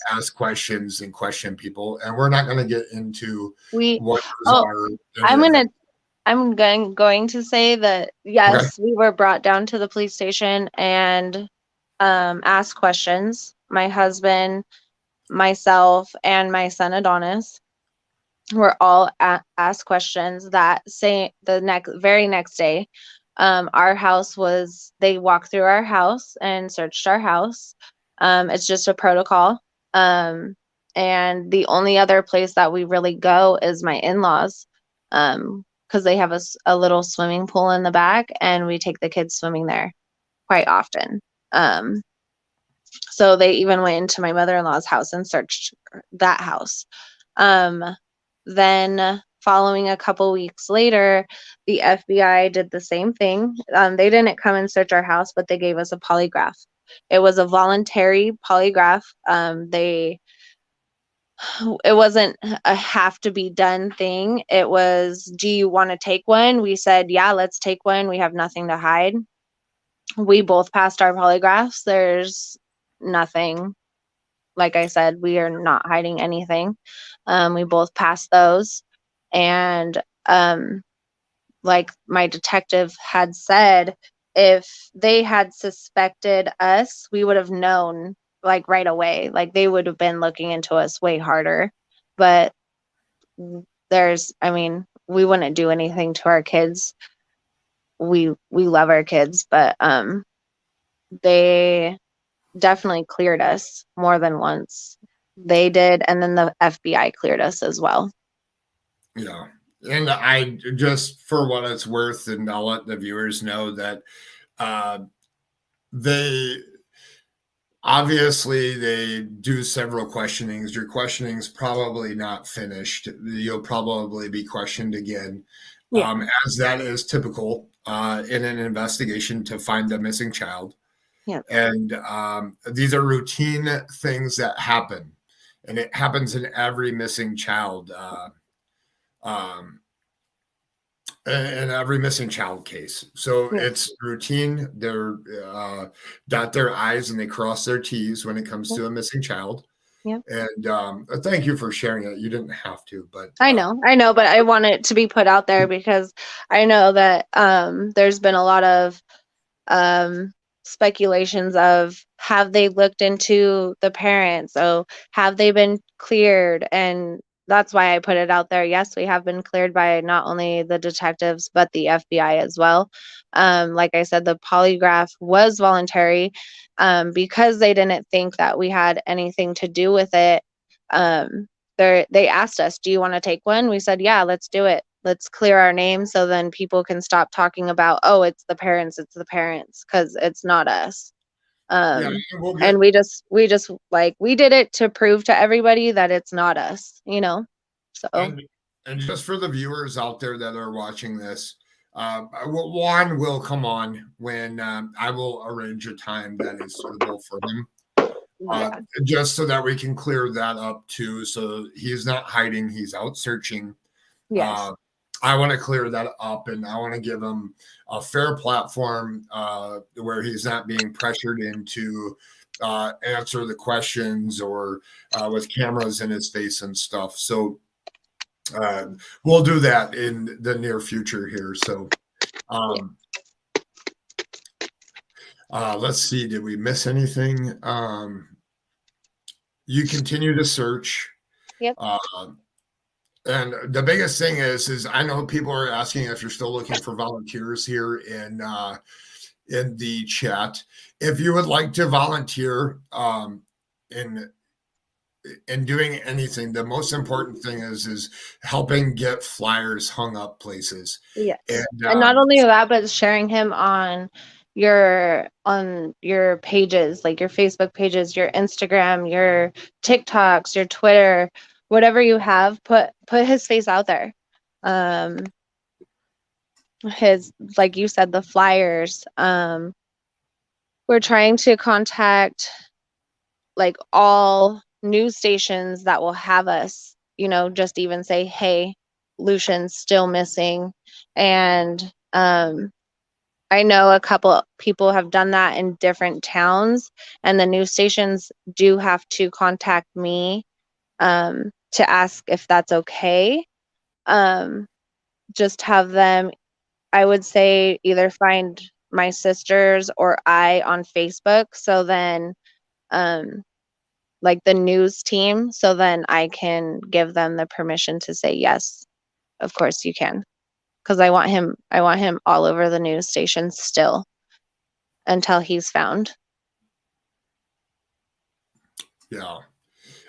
ask questions and question people, and we're not going to get into what those are. I'm going to say that yes, we were brought down to the police station and asked questions. My husband, myself, and my son Adonis were all asked questions. That very next day, our house they walked through our house and searched our house. It's just a protocol. And the only other place that we really go is my in-laws, because they have a little swimming pool in the back, and we take the kids swimming there quite often. So they even went into my mother-in-law's house and searched that house. Then following a couple weeks later, the FBI did the same thing. They didn't come and search our house, but they gave us a polygraph. It was a voluntary polygraph. It wasn't a have to be done thing. It was, do you want to take one? We said, yeah, let's take one. We have nothing to hide. We both passed our polygraphs. There's nothing. Like I said, we are not hiding anything. We both passed those. And like my detective had said, if they had suspected us, we would have known like right away. Like they would have been looking into us way harder. But we wouldn't do anything to our kids. We love our kids, but they definitely cleared us more than once. They did, and then the FBI cleared us as well. Yeah. And I just, for what it's worth, and I'll let the viewers know that they do several questionings. Your questioning's probably not finished. You'll probably be questioned again, as that is typical in an investigation to find a missing child. Yeah. And these are routine things that happen, and it happens in every missing child. In every missing child case. So Yes. it's routine. They're dot their I's and they cross their T's when it comes to a missing child. Yeah. And thank you for sharing it. You didn't have to, but I know, but I want it to be put out there because I know that there's been a lot of speculations of have they looked into the parents? So have they been cleared? And that's why I put it out there. Yes, we have been cleared by not only the detectives, but the FBI as well. Like I said, the polygraph was voluntary because they didn't think that we had anything to do with it. They asked us, do you want to take one? We said, yeah, let's do it. Let's clear our name so then people can stop talking about, oh, it's the parents, because it's not us. And we just like, we did it to prove to everybody that it's not us, so. And just for the viewers out there that are watching this, Juan will come on when I will arrange a time that is suitable for him. Just so that we can clear that up too. So he's not hiding, he's out searching. Yes. I want to clear that up, and I want to give him a fair platform where he's not being pressured into answer the questions or with cameras in his face and stuff. So we'll do that in the near future here. So let's see, did we miss anything? You continue to search. Yep. And the biggest thing is I know people are asking if you're still looking for volunteers here in the chat. If you would like to volunteer in doing anything, the most important thing is helping get flyers hung up places. Yeah. And not only that, but sharing him on your pages, like your Facebook pages, your Instagram, your TikToks, your Twitter, whatever you have, put his face out there. His, like you said, the flyers. We're trying to contact like all news stations that will have us, just even say, hey, Lucian's still missing. And I know a couple people have done that in different towns, and the news stations do have to contact me to ask if that's okay. Just have them, I would say, either find my sisters or I on Facebook. So then, like the news team, so then I can give them the permission to say, yes, of course you can. Because I want him all over the news stations still until he's found. Yeah.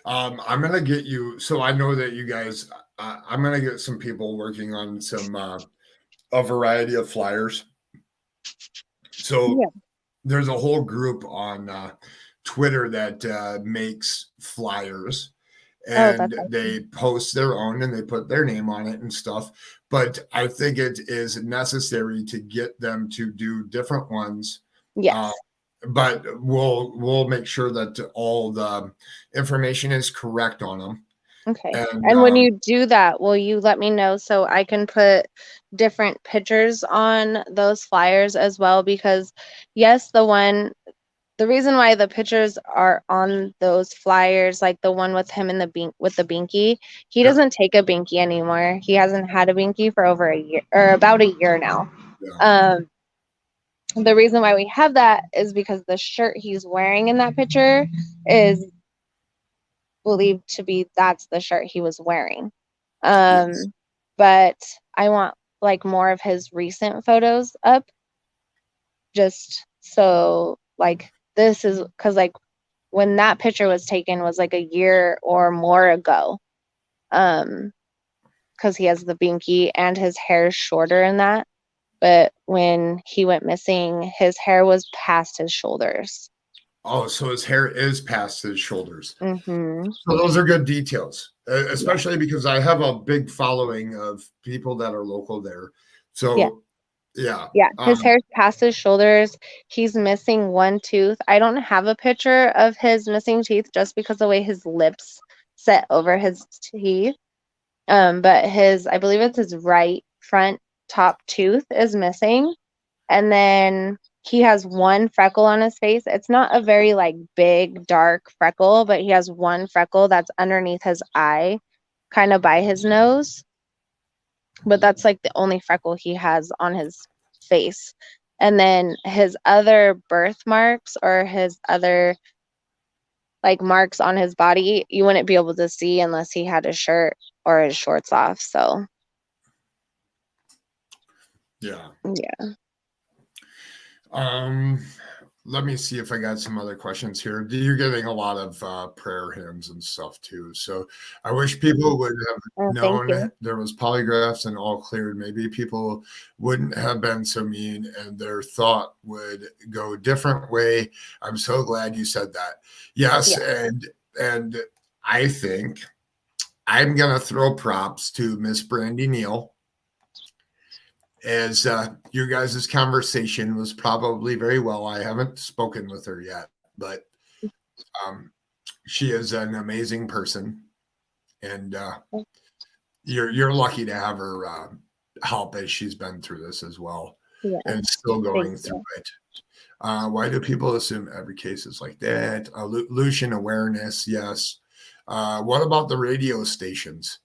I'm going to get you. So I know that you guys, I'm going to get some people working on some, a variety of flyers. So there's a whole group on Twitter that makes flyers, and they post their own and they put their name on it and stuff. But I think it is necessary to get them to do different ones. Yes. But we'll make sure that all the information is correct on them. Okay. And when you do that, will you let me know so I can put different pictures on those flyers as well? Because yes, the reason why the pictures are on those flyers, like the one with him in with the binky, he doesn't take a binky anymore. He hasn't had a binky for over a year, or about a year now. Yeah. The reason why we have that is because the shirt he's wearing in that picture is believed to be that's the shirt he was wearing. Yes. But I want like more of his recent photos up, just so like this is because like when that picture was taken was like a year or more ago, because he has the binky and his hair is shorter in that. But when he went missing, his hair was past his shoulders. Oh, so his hair is past his shoulders. Mm-hmm. So those are good details, especially because I have a big following of people that are local there. So Yeah. Yeah, his hair's past his shoulders. He's missing one tooth. I don't have a picture of his missing teeth just because the way his lips set over his teeth. But I believe it's his right front top tooth is missing. And then he has one freckle on his face. It's not a very like big, dark freckle, but he has one freckle that's underneath his eye, kind of by his nose. But that's like the only freckle he has on his face. And then his other birthmarks or his other like marks on his body, you wouldn't be able to see unless he had his shirt or his shorts off. So Yeah. yeah. Let me see if I got some other questions here. You're getting a lot of prayer hymns and stuff too. So I wish people would have known there was polygraphs and all cleared. Maybe people wouldn't have been so mean and their thought would go a different way. I'm so glad you said that. Yes, and I think I'm gonna throw props to Miss Brandy Neal. As your guys' conversation was probably very well. I haven't spoken with her yet, but she is an amazing person, and you're lucky to have her help as she's been through this as well, and still going through it. Why do people assume every case is like that? Lucian awareness, yes. What about the radio stations?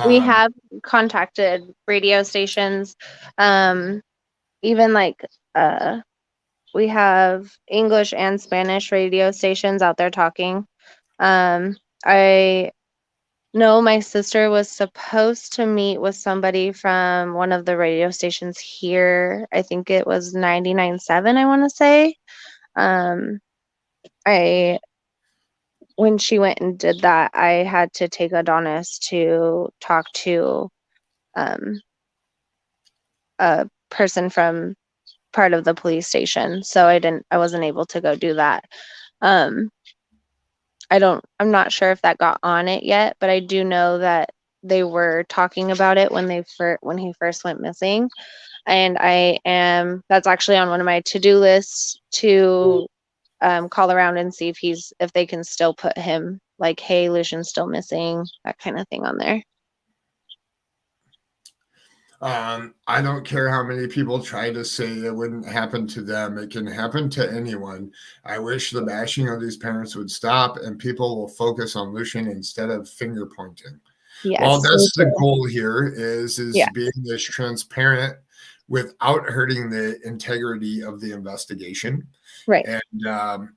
We have contacted radio stations, even like we have English and Spanish radio stations out there talking. I know my sister was supposed to meet with somebody from one of the radio stations here. I think it was 99.7, I want to say. When she went and did that, I had to take Adonis to talk to a person from part of the police station. So I wasn't able to go do that. I'm not sure if that got on it yet, but I do know that they were talking about it when he first went missing. And that's actually on one of my to-do lists to call around and see if they can still put him like, hey, Lucian's still missing, that kind of thing on there. I don't care how many people try to say it wouldn't happen to them. It can happen to anyone. I wish the bashing of these parents would stop and people will focus on Lucian instead of finger pointing. Yes, well, that's the goal here is being this transparent without hurting the integrity of the investigation. Right. And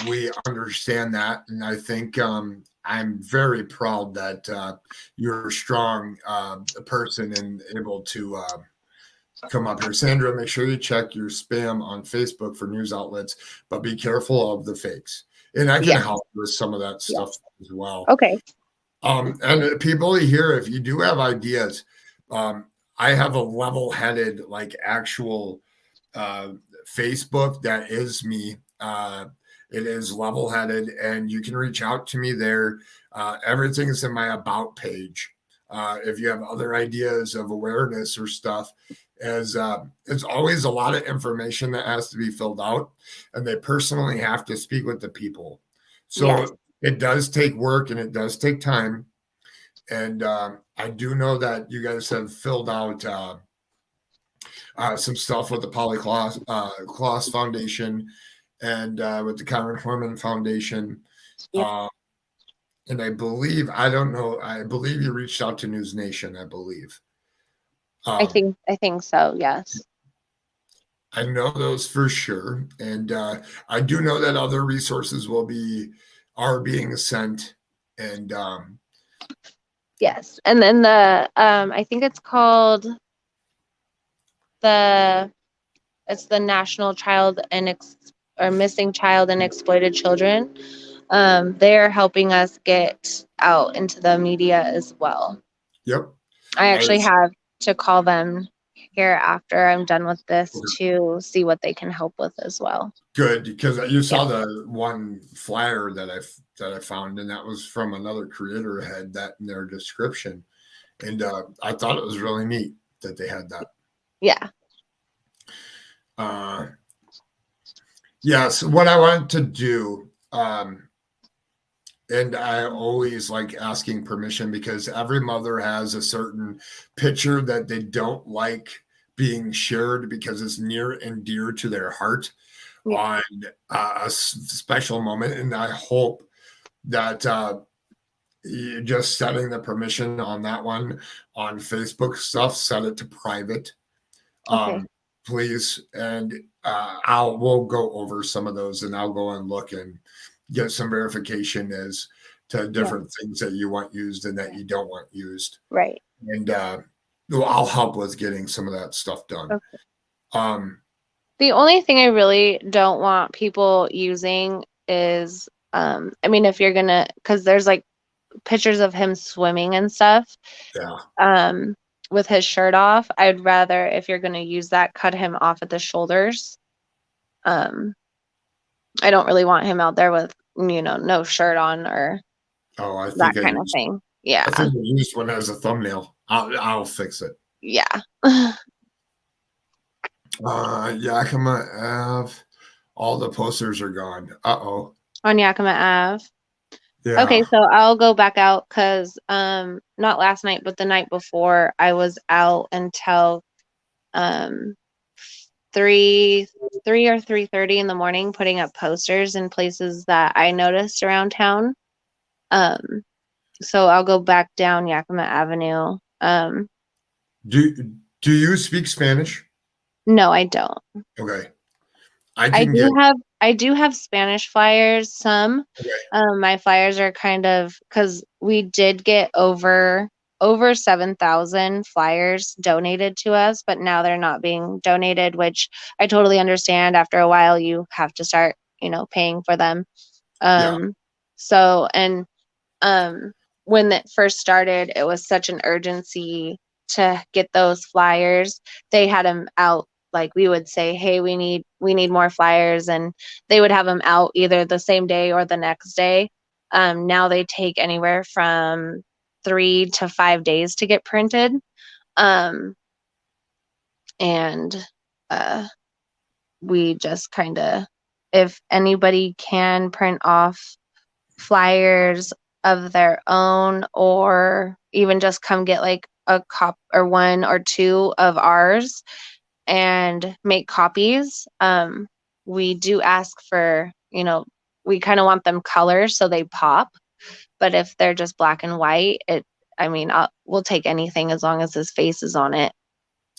we understand that. And I think I'm very proud that you're a strong person and able to come up here. Sandra, make sure you check your spam on Facebook for news outlets, but be careful of the fakes. And I can help with some of that stuff as well. Okay. And people here, if you do have ideas, I have a level-headed, like actual Facebook that is me. It is level-headed, and you can reach out to me there. Everything is in my about page. If you have other ideas of awareness or stuff, as it's always a lot of information that has to be filled out, and they personally have to speak with the people. So it does take work and it does take time. And I do know that you guys have filled out some stuff with the Polycloth Foundation and with the Karen Horman Foundation. And I believe you reached out to News Nation, I believe. I think so, yes. I know those for sure. And I do know that other resources are being sent. And yes. And then I think it's called it's the National Child or Missing Child and Exploited Children. They're helping us get out into the media as well. Yep. I actually have to call them here after I'm done with this to see what they can help with as well. Good, because you saw the one flyer that I found, and that was from another creator had that in their description, and I thought it was really neat that they had that. Yeah. Yes, what I want to do, and I always like asking permission because every mother has a certain picture that they don't like being shared because it's near and dear to their heart Yeah. on a special moment. And I hope that you just setting the permission on that one on Facebook stuff, set it to private. Okay. Please. And we'll go over some of those and I'll go and look and get some verification as to different things that you want used and that you don't want used. Right. And I'll help with getting some of that stuff done. Okay. The only thing I really don't want people using is, I mean, if you're gonna, because there's like pictures of him swimming and stuff. Yeah. With his shirt off. I'd rather, if you're gonna use that, cut him off at the shoulders. I don't really want him out there with, no shirt on or I that think I kind of used, thing. Yeah. I think I used one as a thumbnail. I'll fix it. Yeah. Yakima Ave. All the posters are gone. Uh-oh. On Yakima Ave. Yeah. Okay, so I'll go back out because not last night, but the night before, I was out until 3 or 3:30 in the morning putting up posters in places that I noticed around town. So I'll go back down Yakima Avenue. Do you speak Spanish? No, I don't. Okay. I do have Spanish flyers, some. Okay. My flyers are kind of, because we did get over 7,000 flyers donated to us, but now they're not being donated, which I totally understand. After a while, you have to start, paying for them. So, and when it first started, it was such an urgency to get those flyers. They had them out. Like we would say, hey, we need more flyers, and they would have them out either the same day or the next day. Now they take anywhere from 3 to 5 days to get printed. And we just kind of, if anybody can print off flyers of their own, or even just come get like a cop or 1 or 2 of ours and make copies. We do ask for, we kind of want them colors so they pop, but if they're just black and white, we'll take anything as long as his face is on it.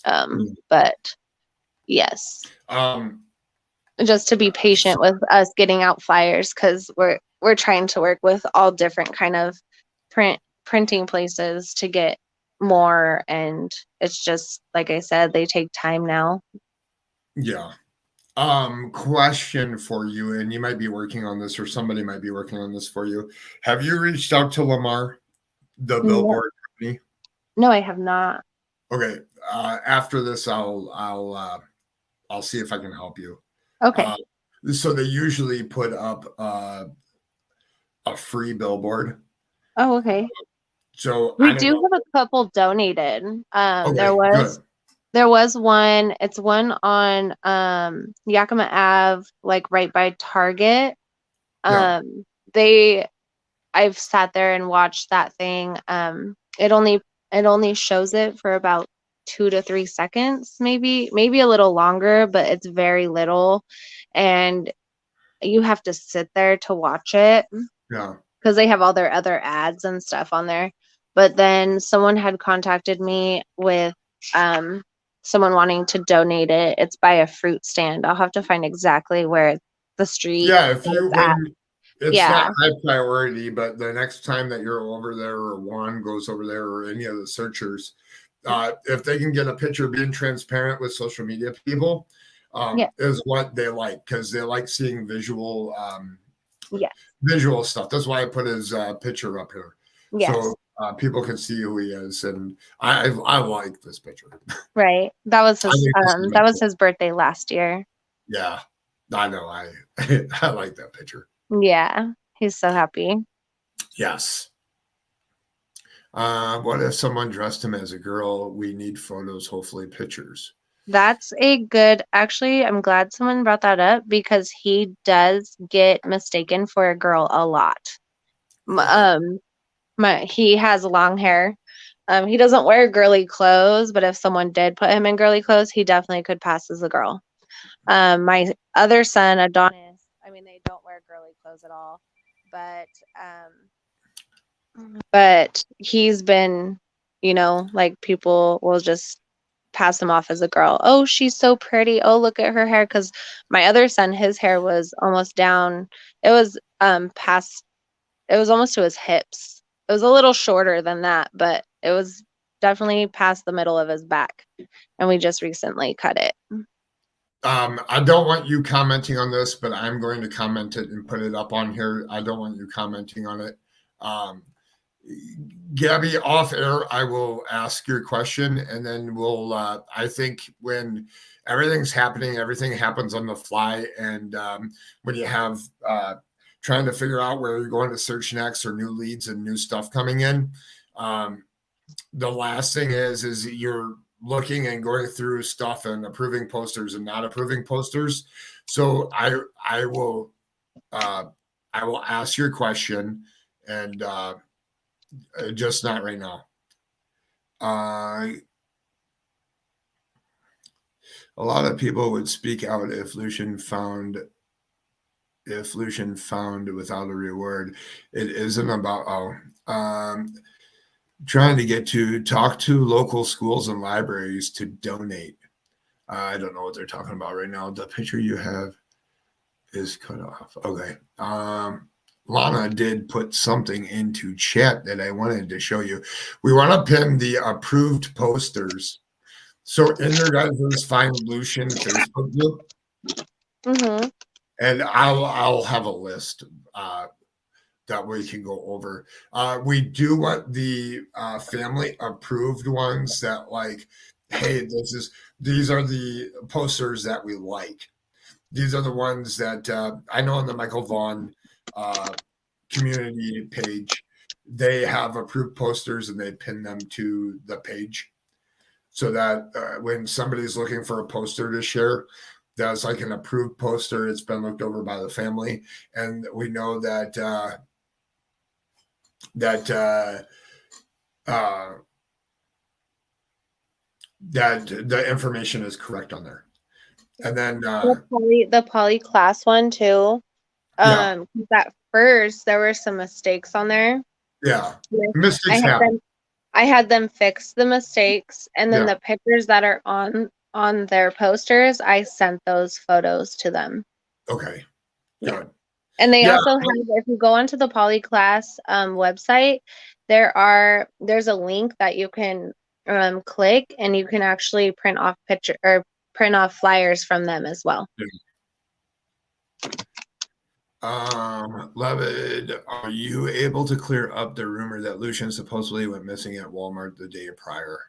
But yes, just to be patient with us getting out flyers, because we're trying to work with all different kind of printing places to get more, and it's just like I said, they take time now. Yeah. Question for you, and you might be working on this, or somebody might be working on this for you. Have you reached out to Lamar, the billboard company? No, I have not. Okay. After this, I'll see if I can help you. Okay. So they usually put up a free billboard. Oh, okay. So we do have a couple donated. Okay, there was one. It's one on Yakima Ave, like right by Target. Yeah. I've sat there and watched that thing. It only shows it for about 2 to 3 seconds, maybe a little longer, but it's very little, and you have to sit there to watch it. Yeah. Because they have all their other ads and stuff on there. But then someone had contacted me with someone wanting to donate it. It's by a fruit stand. I'll have to find exactly where the street. Yeah, if you it's Yeah. not high priority, but the next time that you're over there, or Juan goes over there, or any of the searchers, if they can get a picture, being transparent with social media people is what they like, because they like seeing visual visual stuff. That's why I put his picture up here. Yes. So people can see who he is, and I like this picture. Right. That was his birthday last year. Yeah, I know. I like that picture. Yeah, he's so happy. Yes. What if someone dressed him as a girl? We need photos, hopefully pictures. That's a good, actually, I'm glad someone brought that up because he does get mistaken for a girl a lot. He has long hair. He doesn't wear girly clothes, but if someone did put him in girly clothes, he definitely could pass as a girl. My other son, Adonis, I mean, they don't wear girly clothes at all, but he's been, like people will just pass him off as a girl. Oh, she's so pretty. Oh, look at her hair. Because my other son, his hair was almost down. It was past. It was almost to his hips. It was a little shorter than that, but it was definitely past the middle of his back. And we just recently cut it. I don't want you commenting on this, but I'm going to comment it and put it up on here. I don't want you commenting on it. Gabby, off air, I will ask your question, and then we'll, I think when everything's happening, everything happens on the fly. And when you have trying to figure out where you're going to search next or new leads and new stuff coming in, the last thing is you're looking and going through stuff and approving posters and not approving posters. So I will ask your question, and just not right now. A lot of people would speak out if Lucian found without a reward. It isn't about trying to get to talk to local schools and libraries to donate. I don't know what they're talking about right now. The picture you have is cut off. Okay. Lana did put something into chat that I wanted to show you. We want to pin the approved posters. So in your guys' Find Lucian Facebook group, and I'll have a list that we can go over. We do want the family approved ones that, like, hey, these are the posters that we like. These are the ones that I know on the Michael Vaughn community page, they have approved posters and they pin them to the page so that when somebody's looking for a poster to share, that's like an approved poster. It's been looked over by the family, and we know that that the information is correct on there. And then the poly class one too. Yeah. At first there were some mistakes on there. Yeah, mistakes happen. I had them fix the mistakes, and then the pictures that are on their posters, I sent those photos to them. Okay, good. And they also have, if you go onto the Polyclass website, there's a link that you can click, and you can actually print off flyers from them as well. Levitt, are you able to clear up the rumor that Lucian supposedly went missing at Walmart the day prior?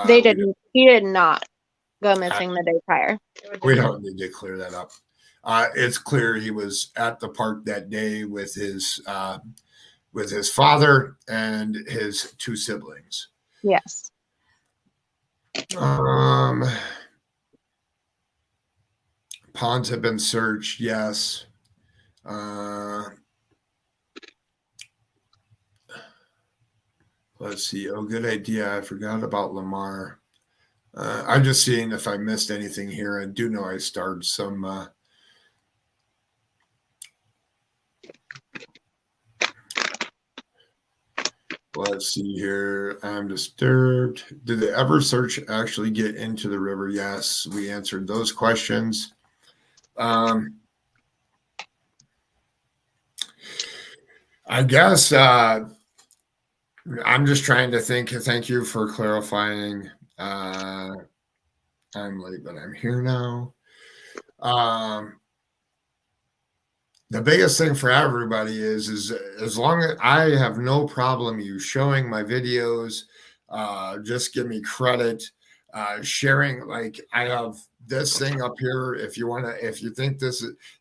He did not go missing the day prior. We don't need to clear that up. It's clear he was at the park that day with his father and his two siblings. Yes. Ponds have been searched. Yes. Let's see. Oh, good idea. I forgot about Lamar. I'm just seeing if I missed anything here. I do know I started some. Let's see here. I'm disturbed. Did the ever search actually get into the river? Yes, we answered those questions. I guess I'm just trying to think. Thank you for clarifying. I'm late, but I'm here now. The biggest thing for everybody is as long as I have no problem you showing my videos, just give me credit, sharing. Like, I have this thing up here. If you think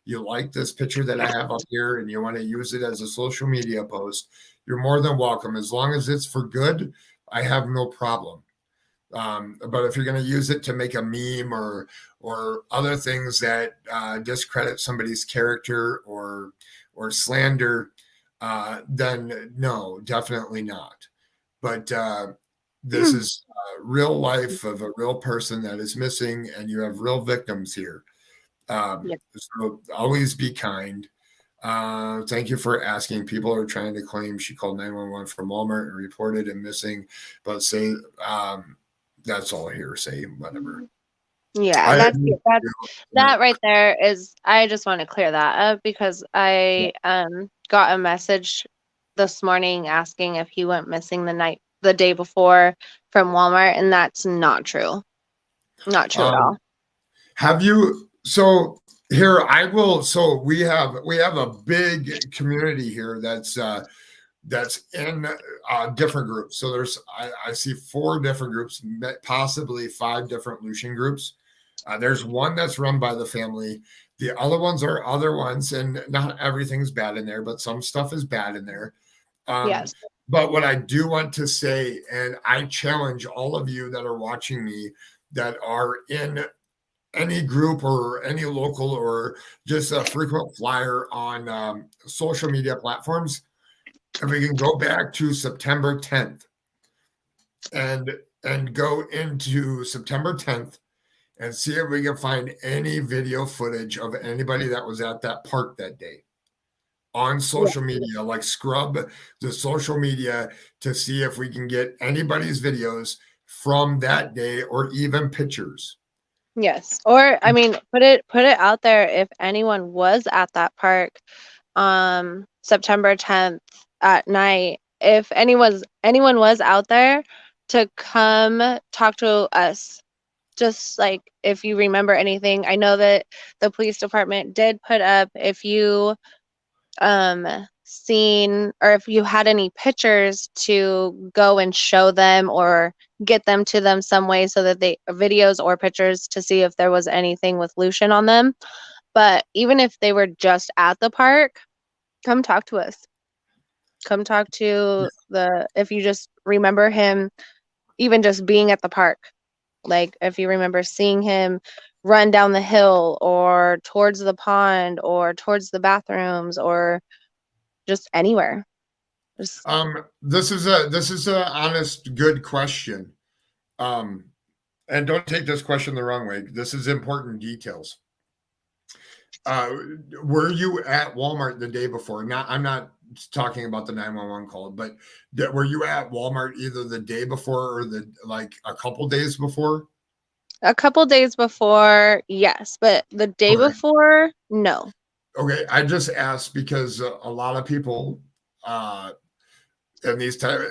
you like this picture that I have up here and you want to use it as a social media post, you're more than welcome. As long as it's for good, I have no problem. But if you're going to use it to make a meme or other things that discredit somebody's character or slander, then no, definitely not. But this is real life of a real person that is missing, and you have real victims here. So always be kind. Thank you for asking. People are trying to claim she called 911 from Walmart and reported him missing, but say that's all hearsay, whatever. Yeah, that right there is, I just want to clear that up because I got a message this morning asking if he went missing the day before from Walmart, and that's not true. Not true at all. Have you, so here I will, so we have a big community here that's in different groups. So there's I see 4 different groups, possibly 5 different Lucian groups. There's one that's run by the family. The other ones are other ones, and not everything's bad in there, but some stuff is bad in there. Yes. But what I do want to say, and I challenge all of you that are watching me that are in any group or any local or just a frequent flyer on social media platforms, if we can go back to September 10th and go into September 10th and see if we can find any video footage of anybody that was at that park that day on social media, like scrub the social media to see if we can get anybody's videos from that day or even pictures. Yes. Or I mean, put it out there if anyone was at that park September 10th at night. If anyone was out there, to come talk to us. Just like if you remember anything. I know that the police department did put up if you seen or if you had any pictures to go and show them or get them to them some way so that they videos or pictures to see if there was anything with Lucian on them. But even if they were just at the park, come talk to us. Come talk to if you just remember him, even just being at the park. Like if you remember seeing him run down the hill or towards the pond or towards the bathrooms or just anywhere. This is a honest, good question. And don't take this question the wrong way. This is important details. Were you at Walmart the day before? I'm not talking about the 911 call, but were you at Walmart either the day before or a couple days before? A couple days before, yes, but the day before, no. Okay, I just asked because a lot of people in these times,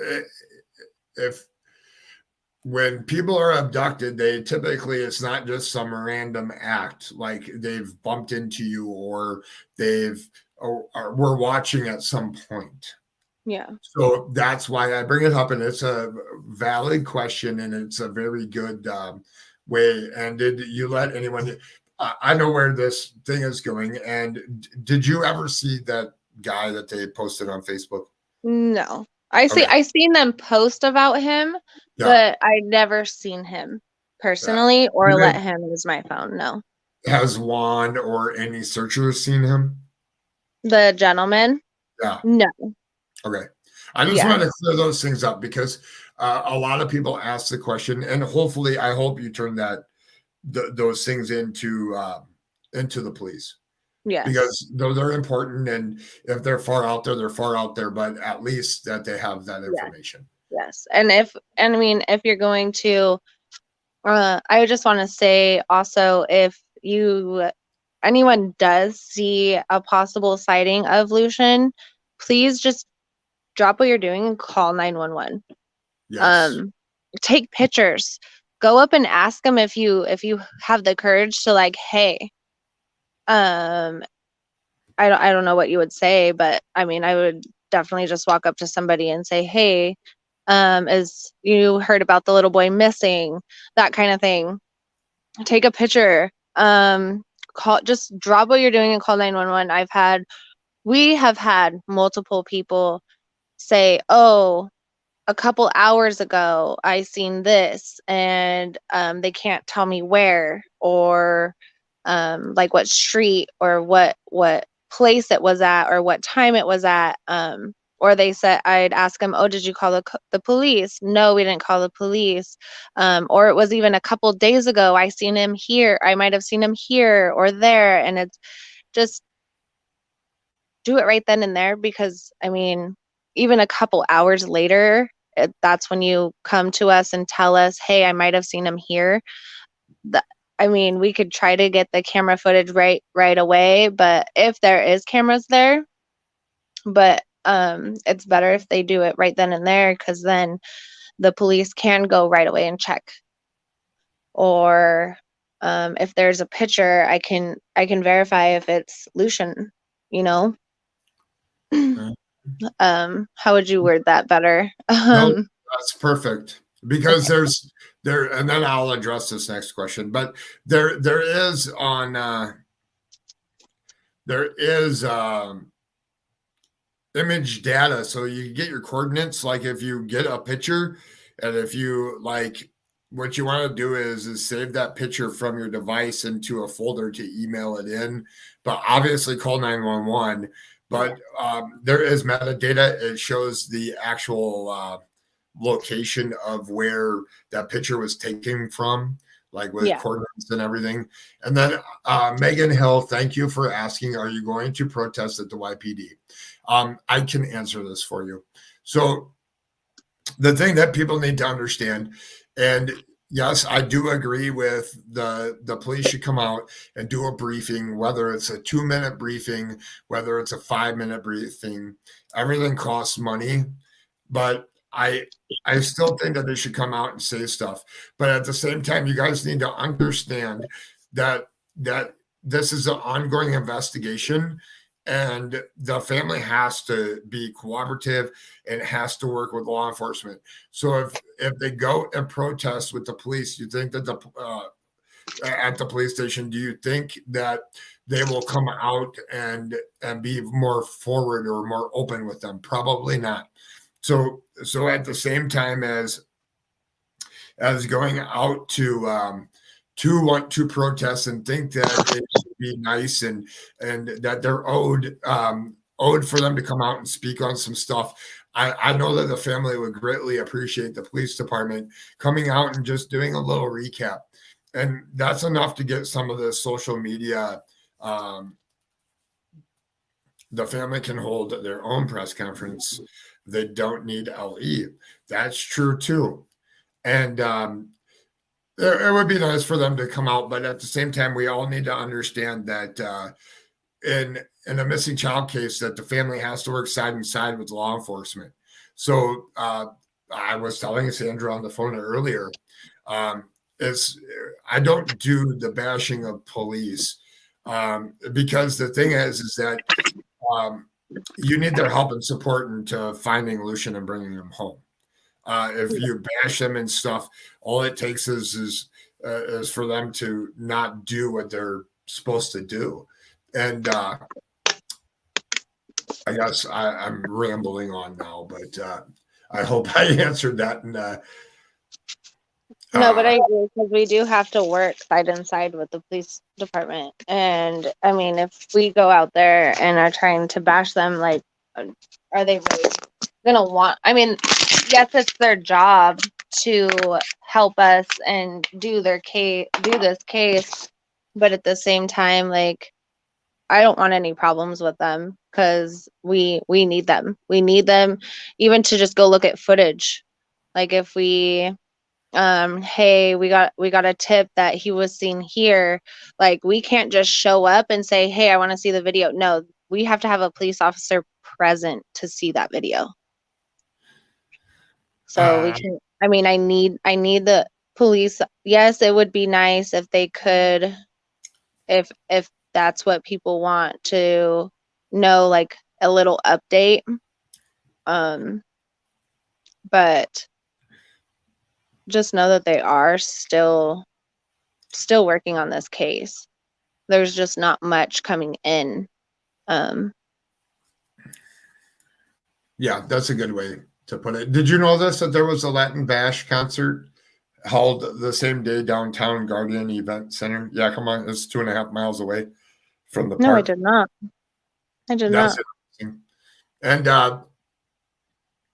when people are abducted, they typically, it's not just some random act like they've bumped into you or we're watching at some point. Yeah. So that's why I bring it up, and it's a valid question, and it's a very good way. And did you let anyone? I know where this thing is going. And did you ever see that guy that they posted on Facebook? No, I seen them post about him, but I never seen him personally or let him use my phone. No. Has Juan or any searchers seen him? The gentleman? Yeah. No. Okay. I just want to clear those things up because a lot of people ask the question, and hopefully, I hope you turn those things into the police. Yes. Because they're important, and if they're far out there, they're far out there, but at least that they have that information. Yes. And if you're going to, I just want to say also, if anyone does see a possible sighting of Lucian, please just drop what you're doing and call 911. Yes. Take pictures. Go up and ask them if you have the courage to, like, hey, I don't know what you would say, but I mean, I would definitely just walk up to somebody and say, hey, as you heard about the little boy missing, that kind of thing. Take a picture. Just drop what you're doing and call 911. We have had multiple people say, oh, a couple hours ago I seen this, and they can't tell me where, or like what street, or what place it was at, or what time it was at. Or they said, I'd ask them, oh, did you call the police? No, we didn't call the police. Or it was even a couple days ago, I seen him here. I might have seen him here or there. And it's just do it right then and there, because I mean, even a couple hours later, that's when you come to us and tell us, hey, I might have seen him here. I mean, we could try to get the camera footage right away, but if there is cameras there, but it's better if they do it right then and there, because then the police can go right away and check. Or if there's a picture, I can verify if it's Lucian, you know. How would you word that better? No, that's perfect, because there, and then I'll address this next question, but there is image data, so you get your coordinates. Like if you get a picture, and if you like, what you want to do is save that picture from your device into a folder to email it in, but obviously call 911. But there is metadata. It shows the actual location of where that picture was taken from, like with coordinates and everything. And then Megan Hill, thank you for asking, are you going to protest at the YPD? I can answer this for you. So the thing that people need to understand, and yes, I do agree with the police should come out and do a briefing, whether it's a 2-minute briefing, whether it's a 5-minute briefing. Everything costs money, but I still think that they should come out and say stuff. But at the same time, you guys need to understand that this is an ongoing investigation, and the family has to be cooperative and has to work with law enforcement. So if they go and protest with the police, you think that at the police station, do you think that they will come out and be more forward or more open with them? Probably not. So at the same time as going out to want to protest and think that it should be nice and that they're owed for them to come out and speak on some stuff. I know that the family would greatly appreciate the police department coming out and just doing a little recap. And that's enough to get some of the social media. The family can hold their own press conference. They don't need LE. That's true too. And it would be nice for them to come out, but at the same time, we all need to understand that in a missing child case, that the family has to work side by side with law enforcement. So I was telling Sandra on the phone earlier, I don't do the bashing of police because the thing is that you need their help and support into finding Lucian and bringing him home. If you bash them and stuff, all it takes is for them to not do what they're supposed to do. And I guess I'm rambling on now, but I hope I answered that. And no, but I agree, because we do have to work side by side with the police department. And I mean, if we go out there and are trying to bash them, like, are they really gonna want? I mean, yes, it's their job to help us and do this case, but at the same time, like, I don't want any problems with them, because we need them. We need them even to just go look at footage. Like if we hey, we got a tip that he was seen here, like we can't just show up and say, hey, I want to see the video. No, we have to have a police officer present to see that video. So we can, I mean, I need the police. Yes, it would be nice if they could, if that's what people want to know, like a little update. But just know that they are still working on this case. There's just not much coming in. Yeah, that's a good way to put it. Did you know this, that there was a Latin Bash concert held the same day downtown Guardian Event Center? Yakima is 2.5 miles away from the No, I park. did not. I did That's not. interesting. And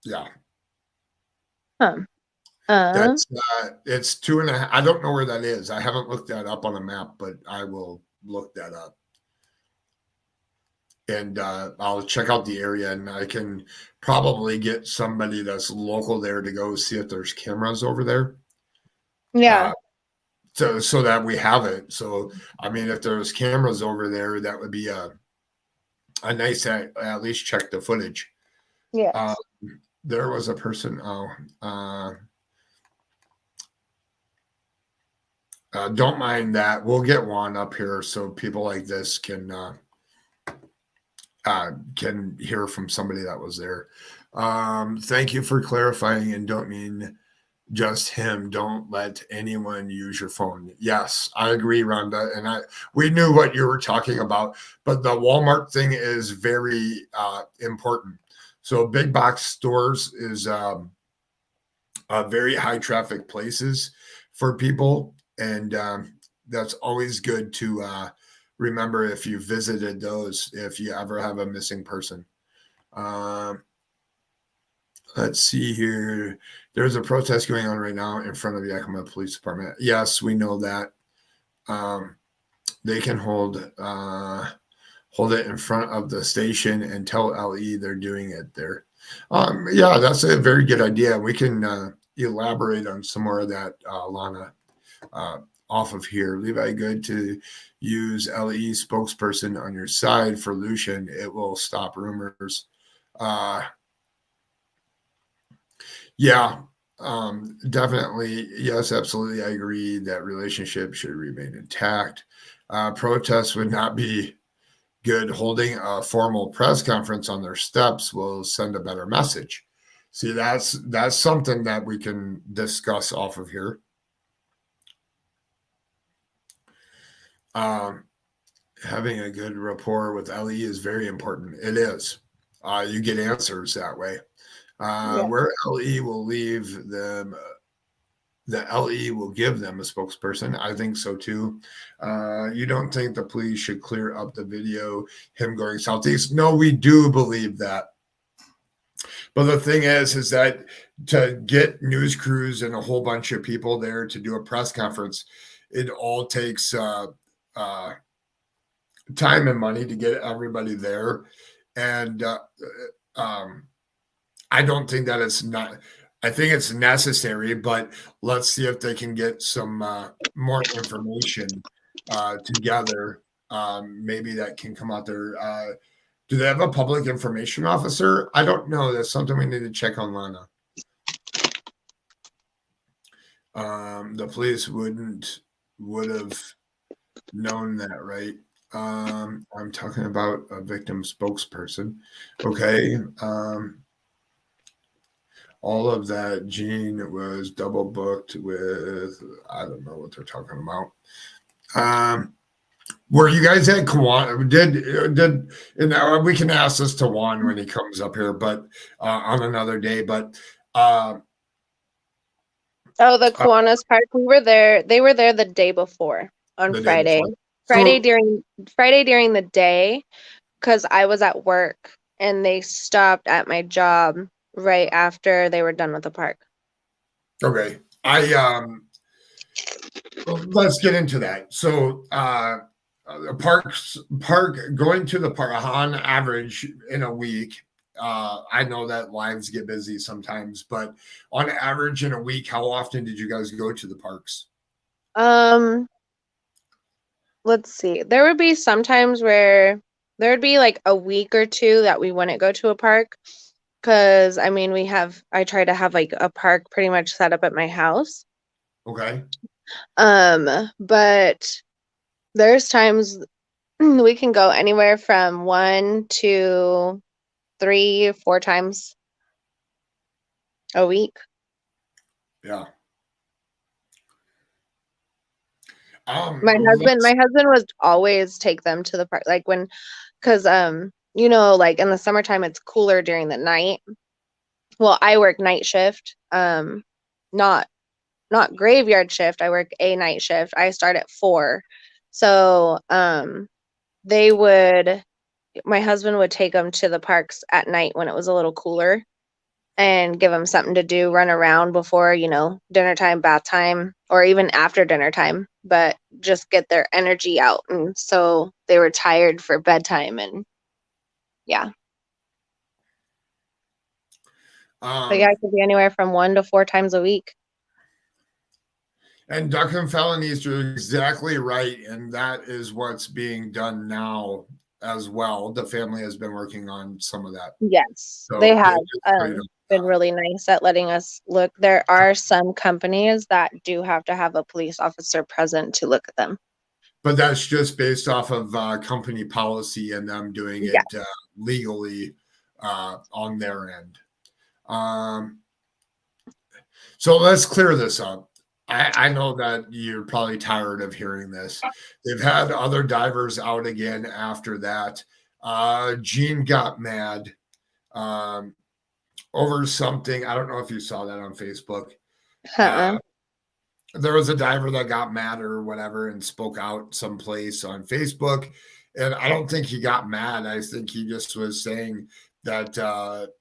yeah, that's it's 2.5. I don't know where that is. I haven't looked that up on a map, but I will look that up. And I'll check out the area, and I can probably get somebody that's local there to go see if there's cameras over there. Yeah. So that we have it. So, I mean, if there's cameras over there, that would be a nice, at least check the footage. Yeah. There was a person, don't mind that. We'll get Juan up here so people like this can hear from somebody that was there. Thank you for clarifying, and don't mean just him. Don't let anyone use your phone. Yes, I agree, Rhonda. And we knew what you were talking about, but the Walmart thing is very important. So big box stores is very high traffic places for people. And that's always good to remember if you visited those, if you ever have a missing person. Let's see here. There's a protest going on right now in front of the Yakima Police Department. Yes, we know that. They can hold it in front of the station and tell LE they're doing it there. Yeah, that's a very good idea. We can elaborate on some more of that, Lana, off of here. Levi, good to use LE spokesperson on your side for Lucian. It will stop rumors. Yeah, definitely. Yes, absolutely. I agree that relationship should remain intact. Protests would not be good. Holding a formal press conference on their steps will send a better message. See, that's something that we can discuss off of here. Having a good rapport with LE is very important. It is. You get answers that way. Where LE will leave them, the LE will give them a spokesperson. I think so too. You don't think the police should clear up the video, him going southeast? No, we do believe that. But the thing is that to get news crews and a whole bunch of people there to do a press conference, it all takes time and money to get everybody there. And I don't think that it's not, I think it's necessary, but let's see if they can get some more information together. Maybe that can come out there. Do they have a public information officer? I don't know. That's something we need to check on Lana. The police would have known that, right? I'm talking about a victim spokesperson. Okay. All of that, Gene was double booked with, I don't know what they're talking about. Were you guys at Kawan? Did and we can ask this to Juan when he comes up here, but on another day. But the Kiwanis Park, we were there. They were there the day before on Friday. Friday during the day, because I was at work and they stopped at my job right after they were done with the park. Okay. Let's get into that. So going to the park on average in a week, I know that lives get busy sometimes, but on average in a week, how often did you guys go to the parks? Let's see. There would be some times where there would be like a week or two that we wouldn't go to a park. Because, I mean, I try to have like a park pretty much set up at my house. Okay. But there's times we can go anywhere from 1 to 3 or 4 times a week. Yeah. My husband would always take them to the park, like because like in the summertime it's cooler during the night, well, I work night shift, not graveyard shift. I work a night shift. I start at 4. So, my husband would take them to the parks at night when it was a little cooler and give them something to do, run around before, dinner time, bath time, or even after dinner time, but just get their energy out. And so they were tired for bedtime, and yeah. But yeah, it could be anywhere from 1 to 4 times a week. And ducking felonies, you're exactly right. And that is what's being done now as well. The family has been working on some of that. Yes, So they have been really nice at letting us look. There are some companies that do have to have a police officer present to look at them. But that's just based off of company policy and them doing it legally on their end. So let's clear this up. I know that you're probably tired of hearing this. They've had other divers out again after that. Gene got mad over something. I don't know if you saw that on Facebook. There was a diver that got mad or whatever and spoke out someplace on Facebook. And I don't think he got mad. I think he just was saying that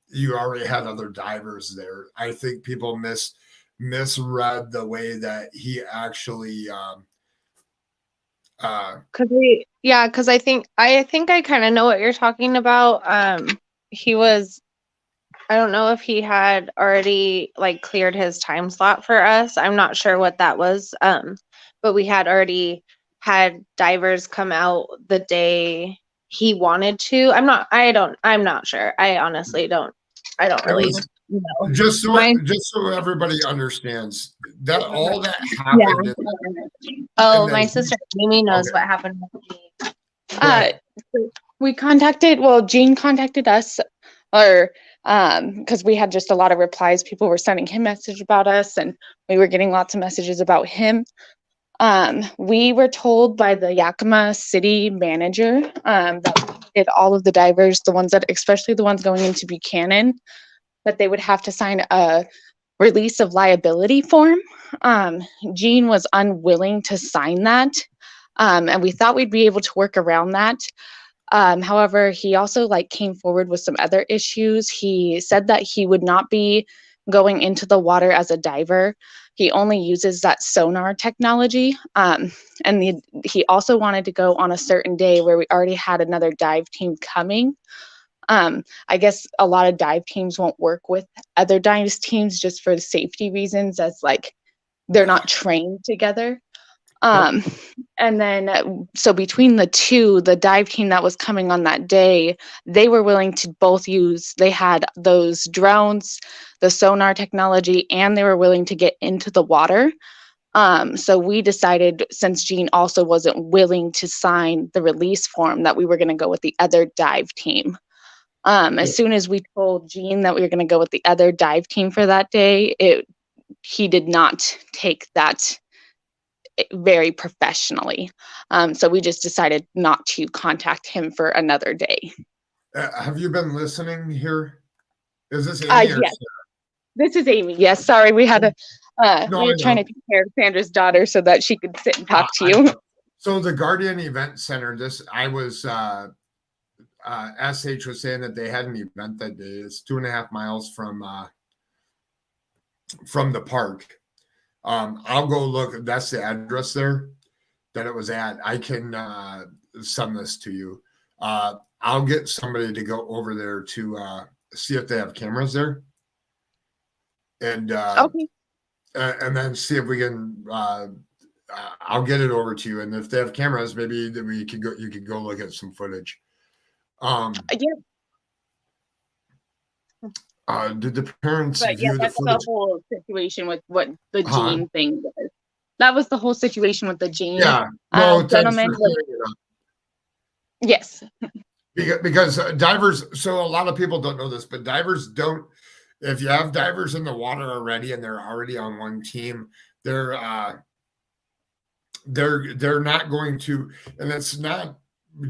you already had other divers there. I think people misread the way that he actually because I think I kind of know what you're talking about. I don't know if he had already like cleared his time slot for us. I'm not sure what that was. But we had already had divers come out the day he wanted to. I'm not sure. I honestly don't. I don't really know. Just so everybody understands that all that happened. Yeah. My sister Amy knows what happened with me. Gene contacted us, or because we had just a lot of replies. People were sending him messages about us, and we were getting lots of messages about him. We were told by the Yakima city manager that all of the divers, especially the ones going into Buchanan, that they would have to sign a release of liability form. Gene was unwilling to sign that, and we thought we'd be able to work around that. However, he also came forward with some other issues. He said that he would not be going into the water as a diver. He only uses that sonar technology. And he also wanted to go on a certain day where we already had another dive team coming. I guess a lot of dive teams won't work with other dive teams just for safety reasons, as they're not trained together. And then, so between the two, the dive team that was coming on that day, they were willing to both they had those drones, the sonar technology, and they were willing to get into the water. So we decided, since Gene also wasn't willing to sign the release form, that we were going to go with the other dive team. As soon as we told Gene that we were going to go with the other dive team for that day, he did not take that very professionally. So we just decided not to contact him for another day. Have you been listening here? Is this Amy? Yes. This is Amy. Yes. Sorry, we had we were trying to take care of Sandra's daughter so that she could sit and talk to you. So the Guardian Event Center, SH was saying that they had an event that day. It's 2.5 miles from the park. I'll go look. That's the address there that it was at. I can send this to you. I'll get somebody to go over there to see if they have cameras there, and okay. And then see if we can. I'll get it over to you, and if they have cameras, maybe that we could go. You could go look at some footage. Did the parents view the footage? The whole situation with what the Gene thing was. That was the whole situation with the Gene. Yeah. Well, gentleman. Yes. Because divers, so a lot of people don't know this, but divers don't, if you have divers in the water already and they're already on one team, they're not going to, and it's not,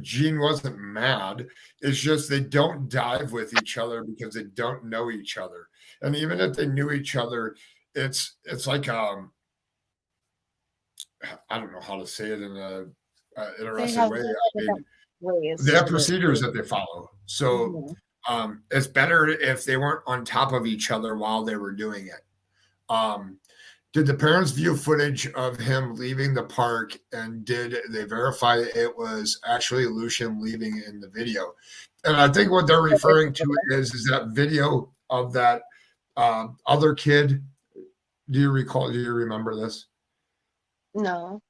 Gene wasn't mad. It's just they don't dive with each other because they don't know each other. And even if they knew each other, it's like I don't know how to say it in a They interesting have way. different ways They have to- procedures that they follow. So it's better if they weren't on top of each other while they were doing it. Did the parents view footage of him leaving the park, and did they verify it was actually Lucian leaving in the video? And I think what they're referring to is that video of that other kid. Do you remember this? No.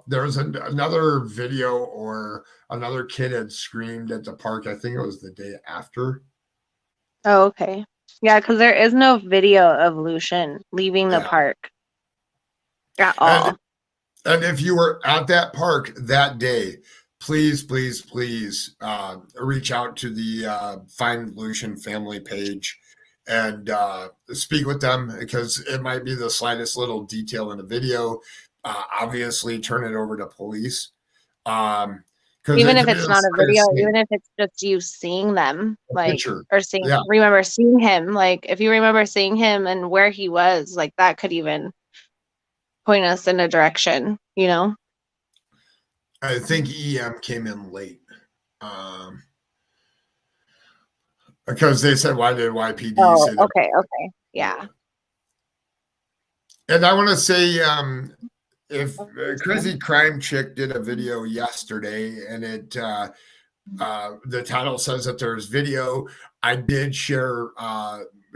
There was another video or another kid had screamed at the park. I think it was the day after. Oh, okay. Yeah, because there is no video of Lucian leaving the park at all. And if you were at that park that day, please, please, please reach out to the Find Lucian family page and speak with them, because it might be the slightest little detail in a video. Obviously, turn it over to police. Even if it's not a video, even if it's just you seeing them, like, picture. or seeing, remember seeing him, like, if you remember seeing him and where he was, like, that could even point us in a direction, you know? I think EM came in late. Because they said, why did YPD say that? Okay, yeah. And I want to say, if Crazy Crime Chick did a video yesterday, and it the title says that there's video. I did share.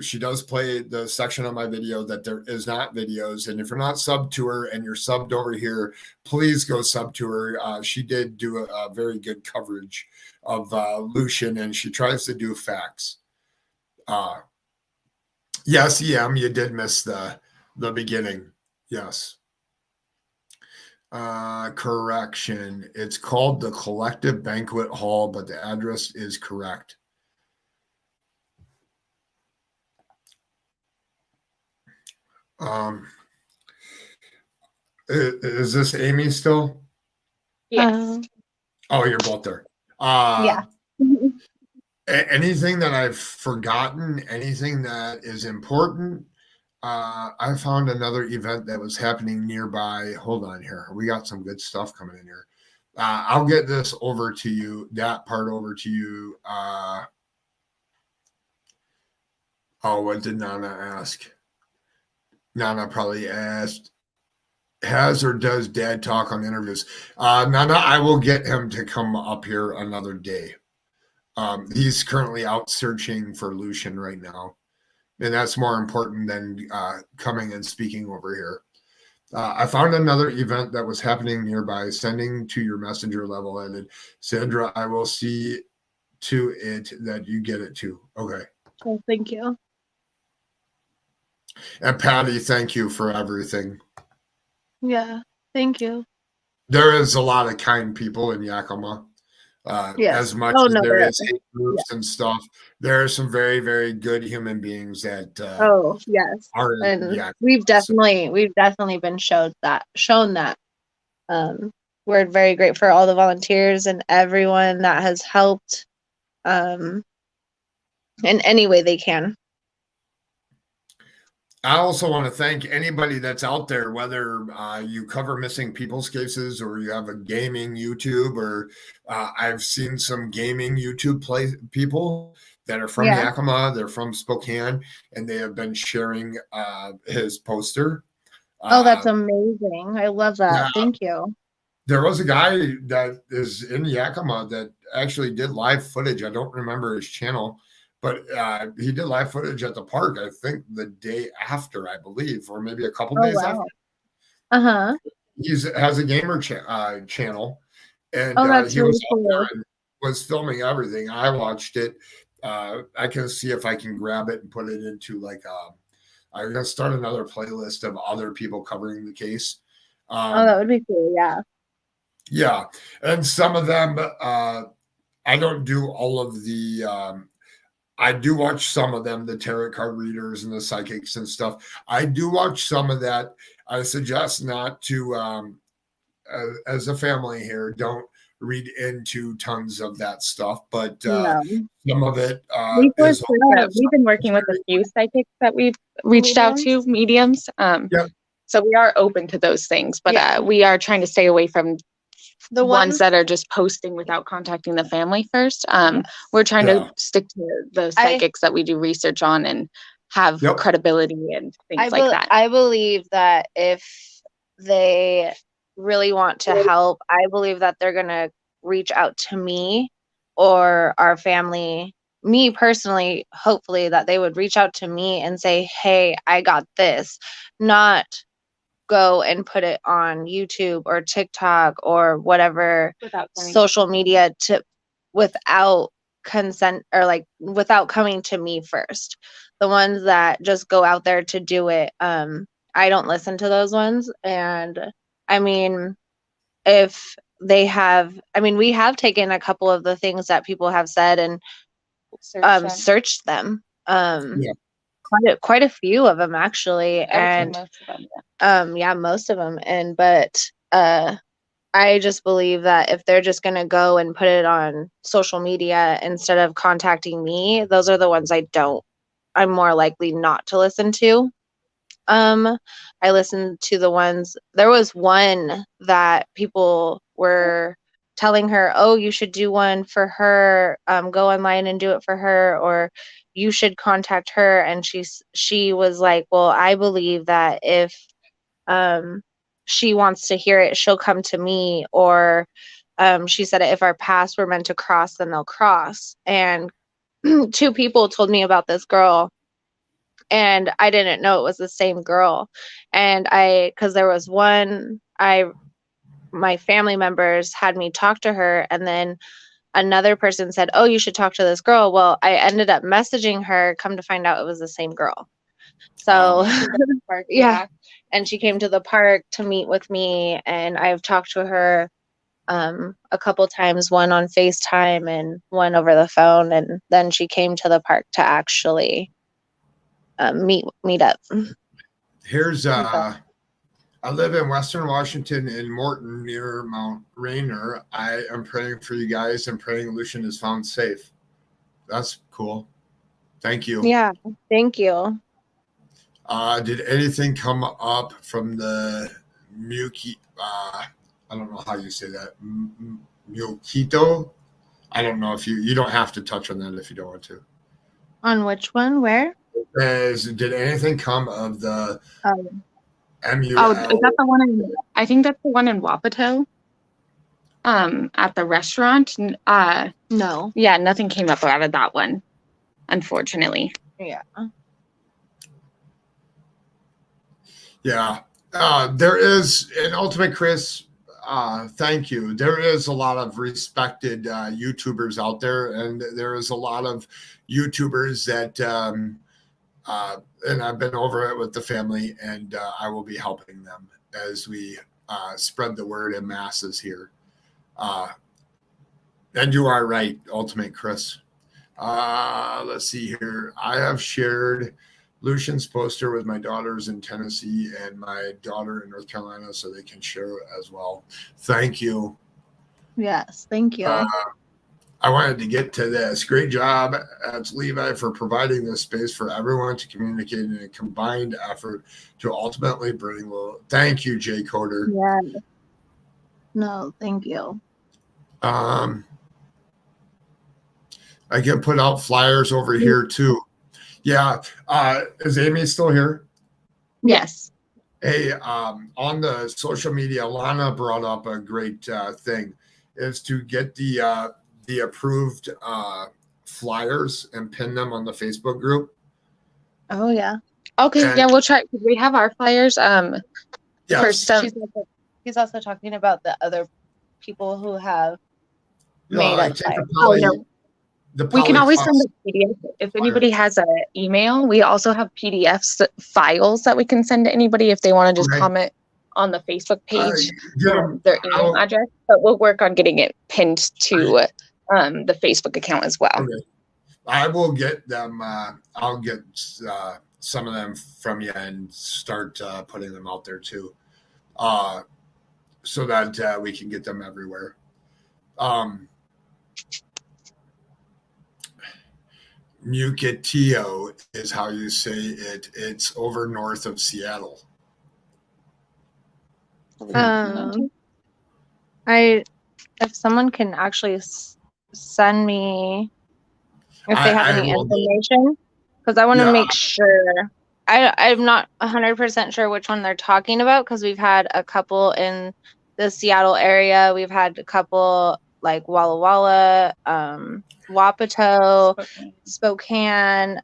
She does play the section of my video that there is not videos, and if you're not subbed to her and you're subbed over here, please go sub to her. She did do a very good coverage of Lucian, and she tries to do facts. Yes, EM, you did miss the beginning. Yes. Correction. It's called the Collective Banquet Hall, but the address is correct. Is this Amy still? Yes. Oh, you're both there. Yeah. Anything that I've forgotten, anything that is important, I found another event that was happening nearby. Hold on here. We got some good stuff coming in here. I'll get this over to you, that part over to you. What did Nana ask? Nana probably asked, has or does Dad talk on interviews? Nana, I will get him to come up here another day. He's currently out searching for Lucian right now. And that's more important than coming and speaking over here. I found another event that was happening nearby, sending to your messenger level ended. Sandra, I will see to it that you get it too. Okay. Oh, thank you. And Patty, thank you for everything. Yeah, thank you. There is a lot of kind people in Yakima. As much as there is hate groups and stuff, there are some very, very good human beings that yes, are in and Yakima. we've definitely been shown that. We're very grateful for all the volunteers and everyone that has helped in any way they can. I also want to thank anybody that's out there, whether you cover missing people's cases or you have a gaming YouTube, or I've seen some gaming YouTube people that are from Yakima, they're from Spokane, and they have been sharing his poster. That's amazing. I love that. Yeah. Thank you. There was a guy that is in Yakima that actually did live footage. I don't remember his channel, but he did live footage at the park, I think the day after, I believe, or maybe a couple days after. Uh-huh. He has a gamer channel, and that's he really was cool. out there and was filming everything. I watched it. I can see if I can grab it and put it into like I'm gonna start another playlist of other people covering the case. That would be cool. Yeah. Yeah, and some of them I don't do all of the. I do watch some of them, the tarot card readers and the psychics and stuff. I do watch some of that. I suggest not to, as a family here, don't read into tons of that stuff, but No. some of it We've is. been working with a few psychics that we've reached out to, mediums. Yep. So we are open to those things, but Yeah. we are trying to stay away from The ones that are just posting without contacting the family first. We're trying to stick to the psychics that we do research on and have credibility and things like that. I believe that if they really want to help, I believe that they're going to reach out to me or our family, me personally, hopefully that they would reach out to me and say, hey, I got this, not go and put it on YouTube or TikTok or whatever social media without consent or like without coming to me first. The ones that just go out there to do it, I don't listen to those ones. And I mean, if they have, I mean, we have taken a couple of the things that people have said and searched them. Quite a few of them actually, and most of them. And but I just believe that if they're just gonna go and put it on social media instead of contacting me, those are the ones I'm more likely not to listen to. I listened to the ones, there was one that people were telling her, oh, you should do one for her, go online and do it for her, or you should contact her. And she was like, well, I believe that if she wants to hear it, she'll come to me. Or she said, if our paths were meant to cross, then they'll cross. And two people told me about this girl, and I didn't know it was the same girl. And because there was one, my family members had me talk to her, and then another person said, oh, you should talk to this girl. Well, I ended up messaging her, come to find out it was the same girl. So yeah. And she came to the park to meet with me, and I've talked to her a couple times, one on FaceTime and one over the phone. And then she came to the park to actually meet up. Here's I live in Western Washington in Morton near Mount Rainier. I am praying for you guys and praying Lucian is found safe. That's cool. Thank you. Yeah, thank you. Did anything come up from the I don't know how you say that. Muquito? I don't know if you don't have to touch on that if you don't want to. On which one? Where? Did anything come of the MUL? Oh, is that the one I think that's the one in Wapato? At the restaurant? No. Yeah, nothing came up out of that one, unfortunately. Yeah. Yeah. There is an Ultimate Chris. Thank you. There is a lot of respected YouTubers out there, and there is a lot of YouTubers that, and I've been over it with the family, and I will be helping them as we spread the word in masses here. And you are right, Ultimate Chris. Let's see here. I have shared Lucian's poster with my daughters in Tennessee and my daughter in North Carolina so they can share it as well. Thank you. Yes, thank you. I wanted to get to this. Great job at Levi for providing this space for everyone to communicate in a combined effort to ultimately bring thank you, Jay Coder. Yeah. No, thank you. I can put out flyers over here too. Yeah. Is Amy still here? Yes. Hey, on the social media, Lana brought up a great thing is to get the approved flyers and pin them on the Facebook group. Oh yeah. Okay. And, yeah, we'll try. We have our flyers. Yes. For some. He's also talking about the other people who have made up flyers. We can always send a PDF. If anybody has an email, we also have PDFs files that we can send to anybody if they want to just comment on the Facebook page their email address. But we'll work on getting it pinned to the Facebook account as well. Okay. I will get them. I'll get some of them from you and start putting them out there too, so that we can get them everywhere. Mukilteo is how you say it. It's over north of Seattle. If someone can actually send me if they have any information, because I want to make sure. I'm not 100% sure which one they're talking about, because we've had a couple in the Seattle area. We've had a couple like Walla Walla, Wapato, Spokane.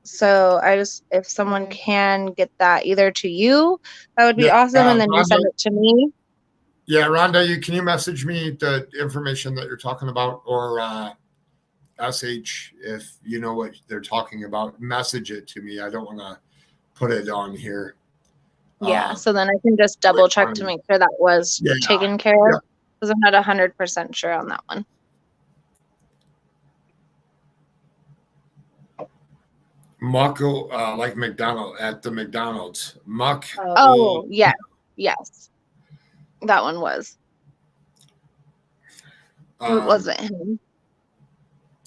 So if someone can get that either to you, that would be awesome, and then you send it to me. Yeah, Rhonda, can you message me the information that you're talking about, or SH, if you know what they're talking about, message it to me. I don't want to put it on here. Yeah, so then I can just double check to make sure that was taken care of, because I'm not 100% sure on that one. Muck, like McDonald at the McDonald's. Muck. Oh, yes. That one was. Was it him?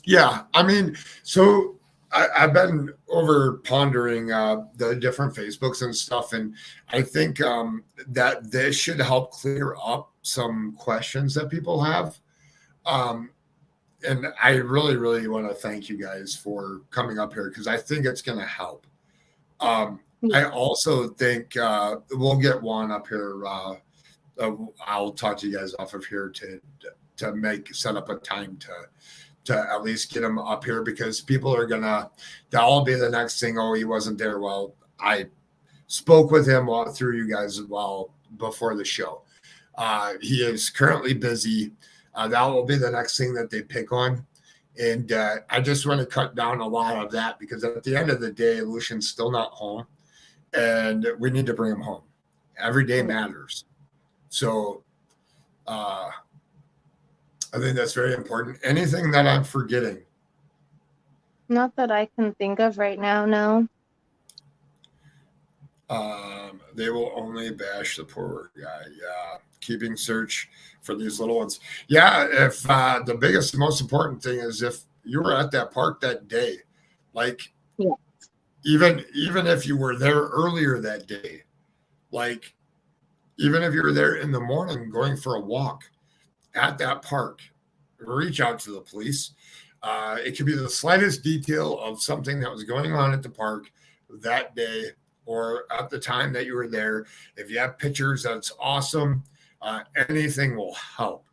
Yeah, I mean, so I've been over pondering the different Facebooks and stuff, and I think that this should help clear up some questions that people have. And I really, really want to thank you guys for coming up here, because I think it's going to help. I also think we'll get one up here. I'll talk to you guys off of here to set up a time to at least get them up here, because people are that'll be the next thing. Oh, he wasn't there. Well, I spoke with him through you guys as well before the show. He is currently busy. That will be the next thing that they pick on. And I just want to cut down a lot of that, because at the end of the day, Lucian's still not home, and we need to bring him home. Every day matters. So I think that's very important. Anything that I'm forgetting? Not that I can think of right now, no. They will only bash the poor guy. Yeah. Keeping search for these little ones. Yeah. If the biggest, most important thing is if you were at that park that day, like, even if you were there earlier that day, like, even if you were there in the morning going for a walk at that park, reach out to the police. It could be the slightest detail of something that was going on at the park that day or at the time that you were there. If you have pictures, that's awesome. Anything will help.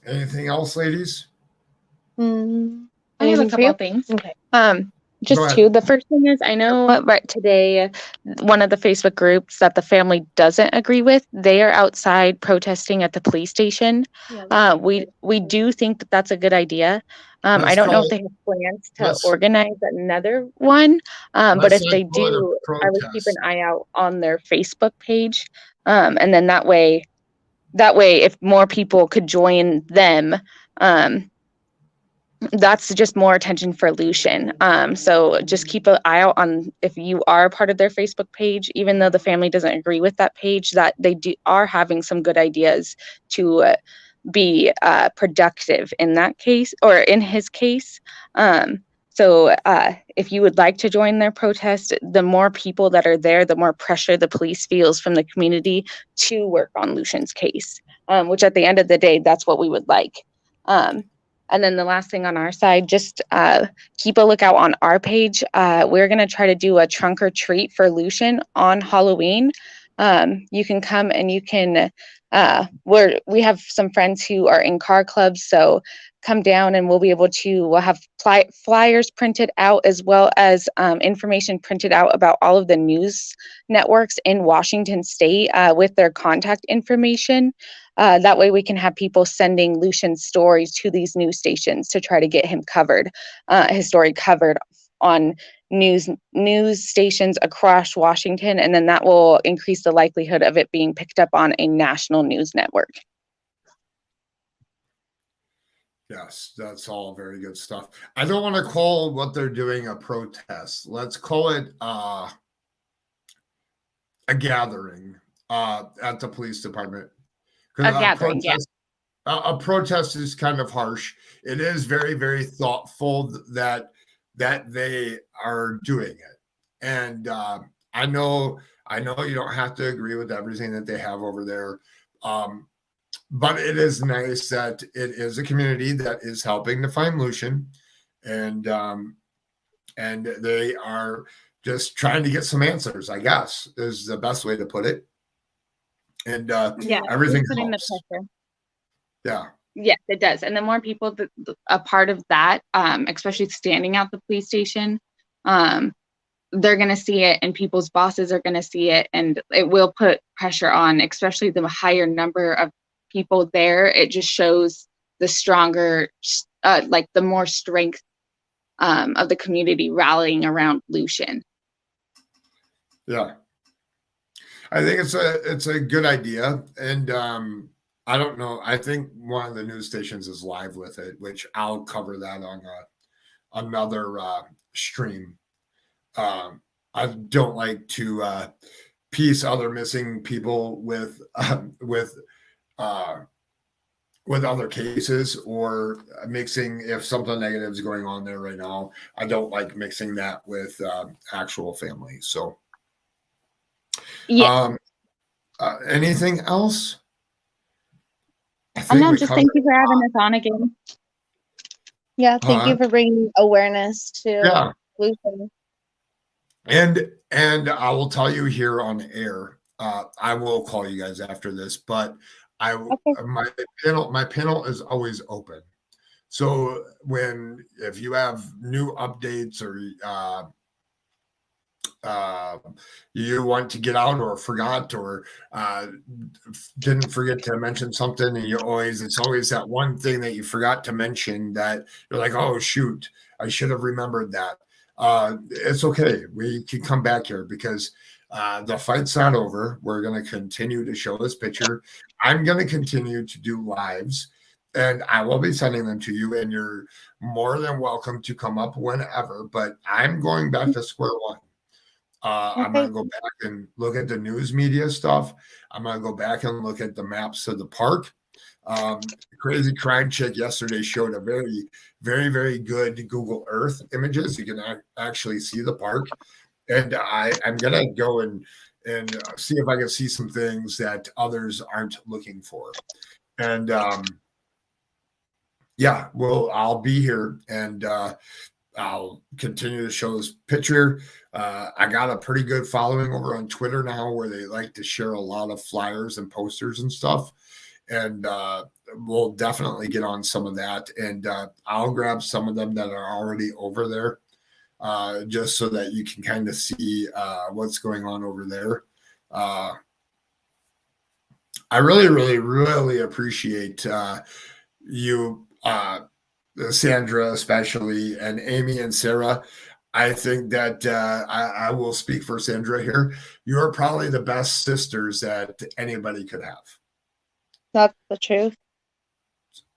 Anything else, ladies? I have a couple of things. Okay. Just two. The first thing is, I know right today, one of the Facebook groups that the family doesn't agree with, they are outside protesting at the police station. We do think that that's a good idea. I don't know if they have plans to organize another one, but if they do, I would keep an eye out on their Facebook page. And then that way, if more people could join them, that's just more attention for Lucian. So just keep an eye out on if you are a part of their Facebook page, even though the family doesn't agree with that page, that they are having some good ideas to be productive in that case, or in his case. So if you would like to join their protest, the more people that are there, the more pressure the police feels from the community to work on Lucian's case, which at the end of the day, that's what we would like. And then the last thing on our side, just keep a lookout on our page. We're going to try to do a trunk or treat for Lucian on Halloween. You can come and you can, we have some friends who are in car clubs, so come down and we'll have flyers printed out, as well as information printed out about all of the news networks in Washington State with their contact information. That way we can have people sending Lucian's stories to these news stations to try to get him covered, his story covered on news stations across Washington, and then that will increase the likelihood of it being picked up on a national news network. Yes, that's all very good stuff. I don't want to call what they're doing a protest. Let's call it a gathering. at the police department. A gathering, yeah. A protest is kind of harsh. It is very, very thoughtful that they are doing it. And I know you don't have to agree with everything that they have over there. But it is nice that it is a community that is helping to find Lucian, and they are just trying to get some answers, I guess, is the best way to put it. And everything putting helps. the pressure. Yeah. Yes, it does. And the more people that a part of that, especially standing out the police station, they're going to see it, and people's bosses are going to see it, and it will put pressure on, especially the higher number of people there. It just shows the stronger, like the more strength of the community rallying around Lucian. Yeah, I think it's a good idea, and I don't know. I think one of the news stations is live with it, which I'll cover that on another stream. I don't like to piece other missing people with other cases, or mixing if something negative is going on there right now. I don't like mixing that with actual family. So, yeah. Anything else? No, just thank you for having us on again. Yeah, thank you for bringing awareness to Lucian. And I will tell you here on air. I will call you guys after this, but my panel is always open. So if you have new updates, or you want to get out, or forgot, or didn't forget to mention something, and it's always that one thing that you forgot to mention that you're like, oh shoot, I should have remembered that. It's okay. We can come back here, because the fight's not over. We're going to continue to show this picture. I'm going to continue to do lives, and I will be sending them to you, and you're more than welcome to come up whenever, but I'm going back to square one. I'm going to go back and look at the news media stuff. I'm going to go back and look at the maps of the park. Crazy Crime Chick yesterday showed a very, very, very good Google Earth images. You can actually see the park. And I'm going to go and see if I can see some things that others aren't looking for. And I'll be here, and I'll continue to show this picture. I got a pretty good following over on Twitter now, where they like to share a lot of flyers and posters and stuff. And we'll definitely get on some of that. And I'll grab some of them that are already over there, just so that you can kind of see what's going on over there. I really, really, really appreciate you, Sandra especially, and Amy and Sarah. I think that I will speak for Sandra here. You're probably the best sisters that anybody could have. That's the truth.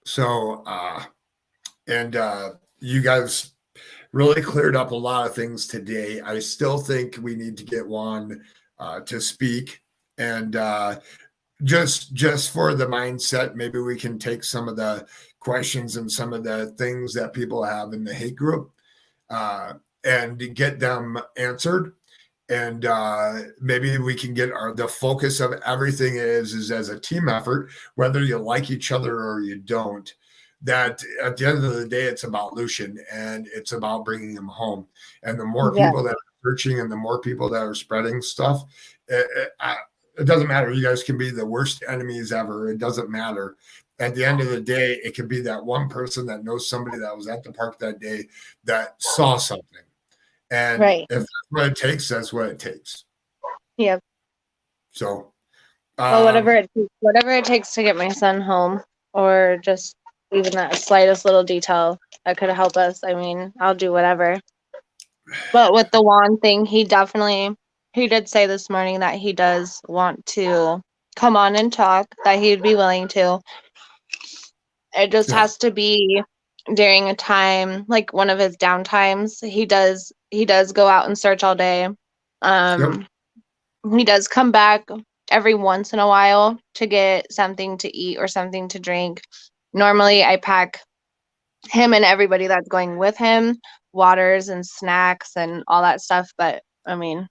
So, you guys really cleared up a lot of things today. I still think we need to get Juan to speak, and just for the mindset, maybe we can take some of the questions and some of the things that people have in the hate group and get them answered. And maybe we can get the focus of everything is as a team effort, whether you like each other or you don't, that at the end of the day, it's about Lucian, and it's about bringing him home. And the more people that are searching, and the more people that are spreading stuff, it doesn't matter. You guys can be the worst enemies ever. It doesn't matter. At the end of the day, it could be that one person that knows somebody that was at the park that day that saw something. And if that's what it takes, that's what it takes. Yep. So, whatever it takes to get my son home, or just even that slightest little detail that could help us. I mean, I'll do whatever. But with the Juan thing, he did say this morning that he does want to come on and talk, that he'd be willing to. It just has to be during a time, like one of his down times. He does go out and search all day. He does come back every once in a while to get something to eat or something to drink. Normally, I pack him and everybody that's going with him waters and snacks and all that stuff. But I mean,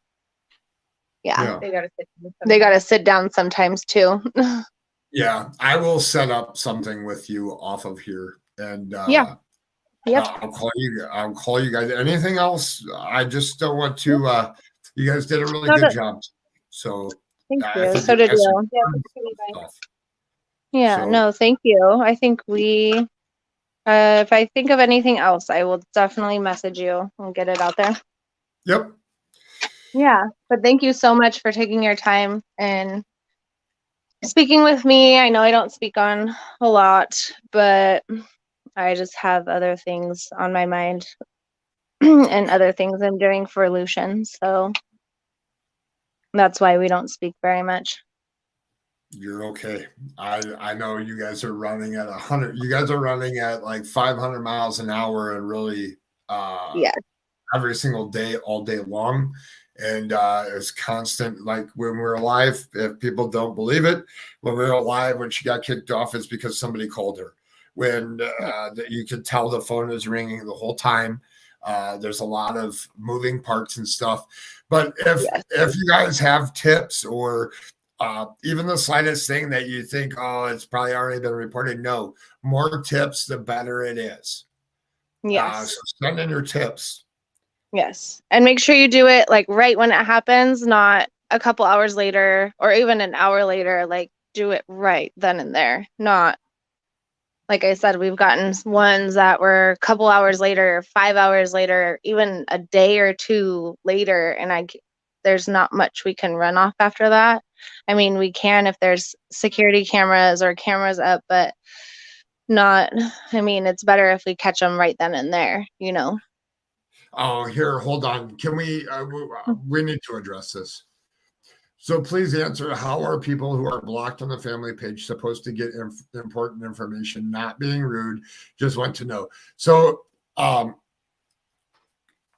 yeah, They gotta sit. they got to sit down sometimes too. Yeah, I will set up something with you off of here, and Yeah. Yep. I'll call you. I'll call you guys. Anything else? I just don't want to. You guys did a really good job. So Thank I you. think So you did guys you. did stuff. Yeah, So- no, thank you. I think we, if I think of anything else, I will definitely message you and get it out there. Yep. Yeah, but thank you so much for taking your time and speaking with me. I know I don't speak on a lot, but I just have other things on my mind and other things I'm doing for Lucian. So that's why we don't speak very much. You're okay. I know you guys are running at 100. You guys are running at like 500 miles an hour and really Yeah. every single day, all day long. And it's constant. Like when we're alive, if people don't believe it, when we were alive, when she got kicked off, it's because somebody called her. When you could tell the phone is ringing the whole time. There's a lot of moving parts and stuff. But if you guys have tips or even the slightest thing that you think, oh, it's probably already been reported, no, more tips, the better it is. Yes. So send in your tips. Yes. And make sure you do it like right when it happens, not a couple hours later or even an hour later. Like do it right then and there. Not, like I said, we've gotten ones that were a couple hours later, 5 hours later, even a day or two later. And there's not much we can run off after that. I mean, we can if there's security cameras or cameras up, but not, I mean, it's better if we catch them right then and there, you know? Oh, here, hold on. Can we need to address this. So please answer, how are people who are blocked on the family page supposed to get important information? Not being rude, just want to know. So I'm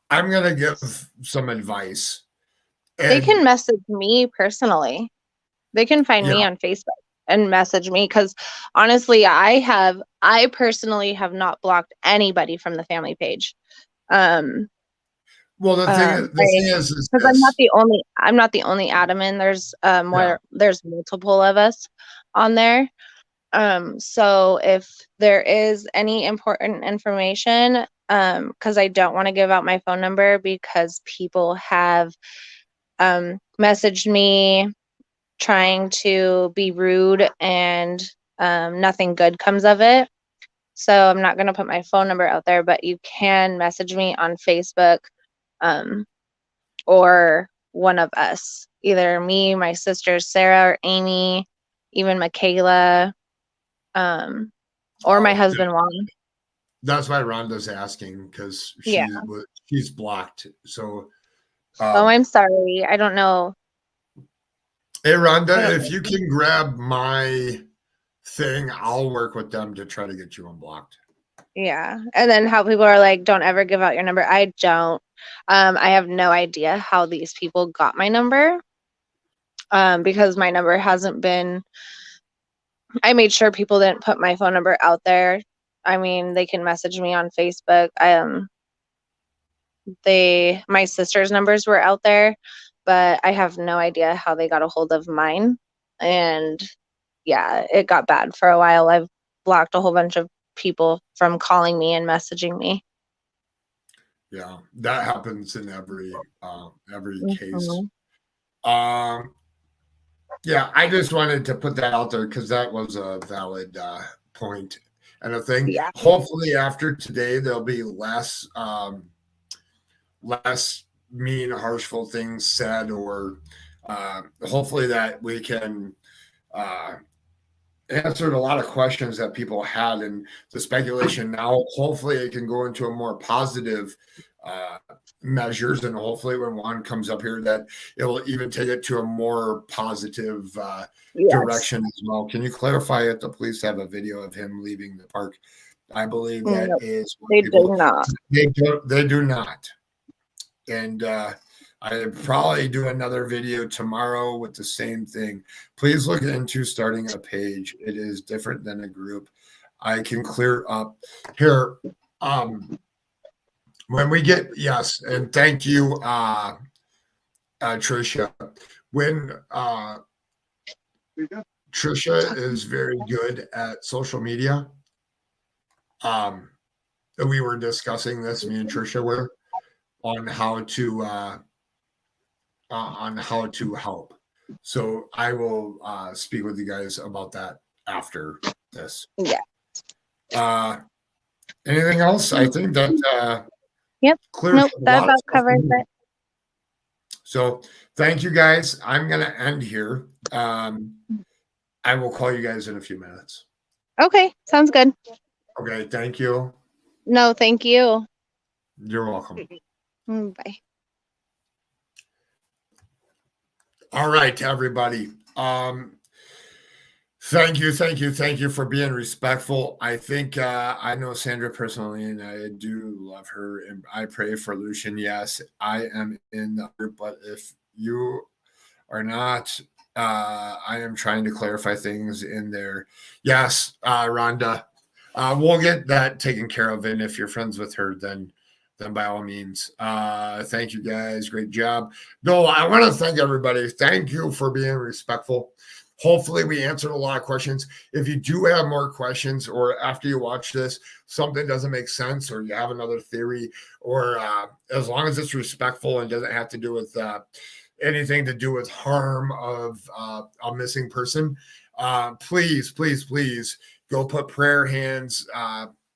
going to give some advice. They can message me personally. They can find me on Facebook and message me because honestly, I personally have not blocked anybody from the family page. Well, the thing is because I'm not the only admin. There's there's multiple of us on there. So if there is any important information, because I don't want to give out my phone number because people have messaged me trying to be rude and nothing good comes of it. So I'm not going to put my phone number out there, but you can message me on Facebook or one of us, either me, my sisters, Sarah or Amy, even Michaela, or my husband, Juan. That's why Rhonda's asking because she's blocked. So, I'm sorry. I don't know. Hey, Rhonda, if you can grab my thing, I'll work with them to try to get you unblocked. Yeah. And then how people are like, don't ever give out your number. I don't. I have no idea how these people got my number because my number hasn't been, I made sure people didn't put my phone number out there. I mean, they can message me on Facebook. My sister's numbers were out there, but I have no idea how they got a hold of mine. And yeah, it got bad for a while. I've blocked a whole bunch of people from calling me and messaging me. Yeah, that happens in every case. Yeah, I just wanted to put that out there because that was a valid point and a thing. Yeah. Hopefully after today there'll be less mean, harshful things said, or hopefully that we can answered a lot of questions that people had, and the speculation now, hopefully it can go into a more positive measures, and hopefully when Juan comes up here that it will even take it to a more positive direction as well. Can you clarify if the police have a video of him leaving the park? I believe that is they do not. They do not. And I probably do another video tomorrow with the same thing. Please look into starting a page. It is different than a group. I can clear up here. When we get, yes, and thank you, Trisha. When Trisha is very good at social media. We were discussing this, me and Trisha were, on how to help. So I will speak with you guys about that after this. Yeah. Anything else? I think that Yep. clears Nope, a that lot of about stuff for covers me. it. So thank you guys. I'm gonna end here. I will call you guys in a few minutes. Okay, sounds good. Okay, thank you. No, thank you. You're welcome. Bye. All right, everybody. Thank you for being respectful. I think I know Sandra personally, and I do love her, and I pray for Lucian. Yes, I am in the group, but if you are not, I am trying to clarify things in there. Yes, Rhonda, we'll get that taken care of, and if you're friends with her, then by all means. Thank you guys. Great job. No, I want to thank everybody. Thank you for being respectful. Hopefully we answered a lot of questions. If you do have more questions, or after you watch this, something doesn't make sense, or you have another theory, or as long as it's respectful and doesn't have to do with anything to do with harm of a missing person, please go put prayer hands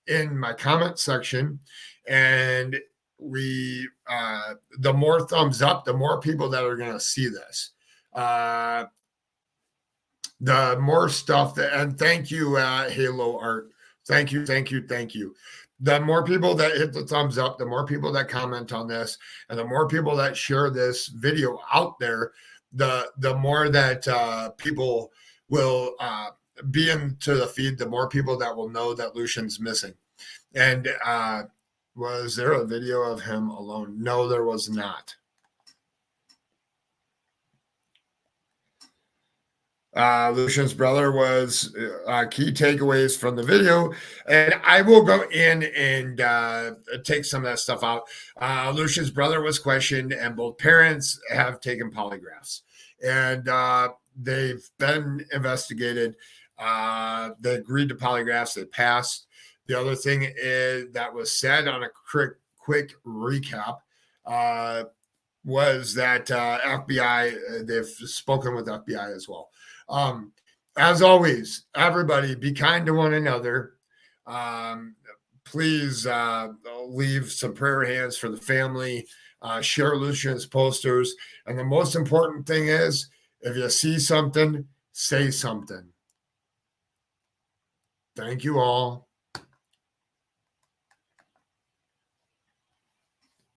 in my comment section. And we the more thumbs up, the more people that are going to see this, the more stuff that, and thank you, Halo Art. Thank you. The more people that hit the thumbs up, the more people that comment on this, and the more people that share this video out there, the more that people will be into the feed, the more people that will know that Lucian's missing. And was there a video of him alone? No, there was not. Lucian's brother was key takeaways from the video, and I will go in and take some of that stuff out. Lucian's brother was questioned, and both parents have taken polygraphs, and they've been investigated. They agreed to polygraphs. They passed. The other thing is that was said on a quick recap was that FBI, they've spoken with FBI as well. As always, everybody be kind to one another. Please leave some prayer hands for the family. Share Lucian's posters. And the most important thing is, if you see something, say something. Thank you all.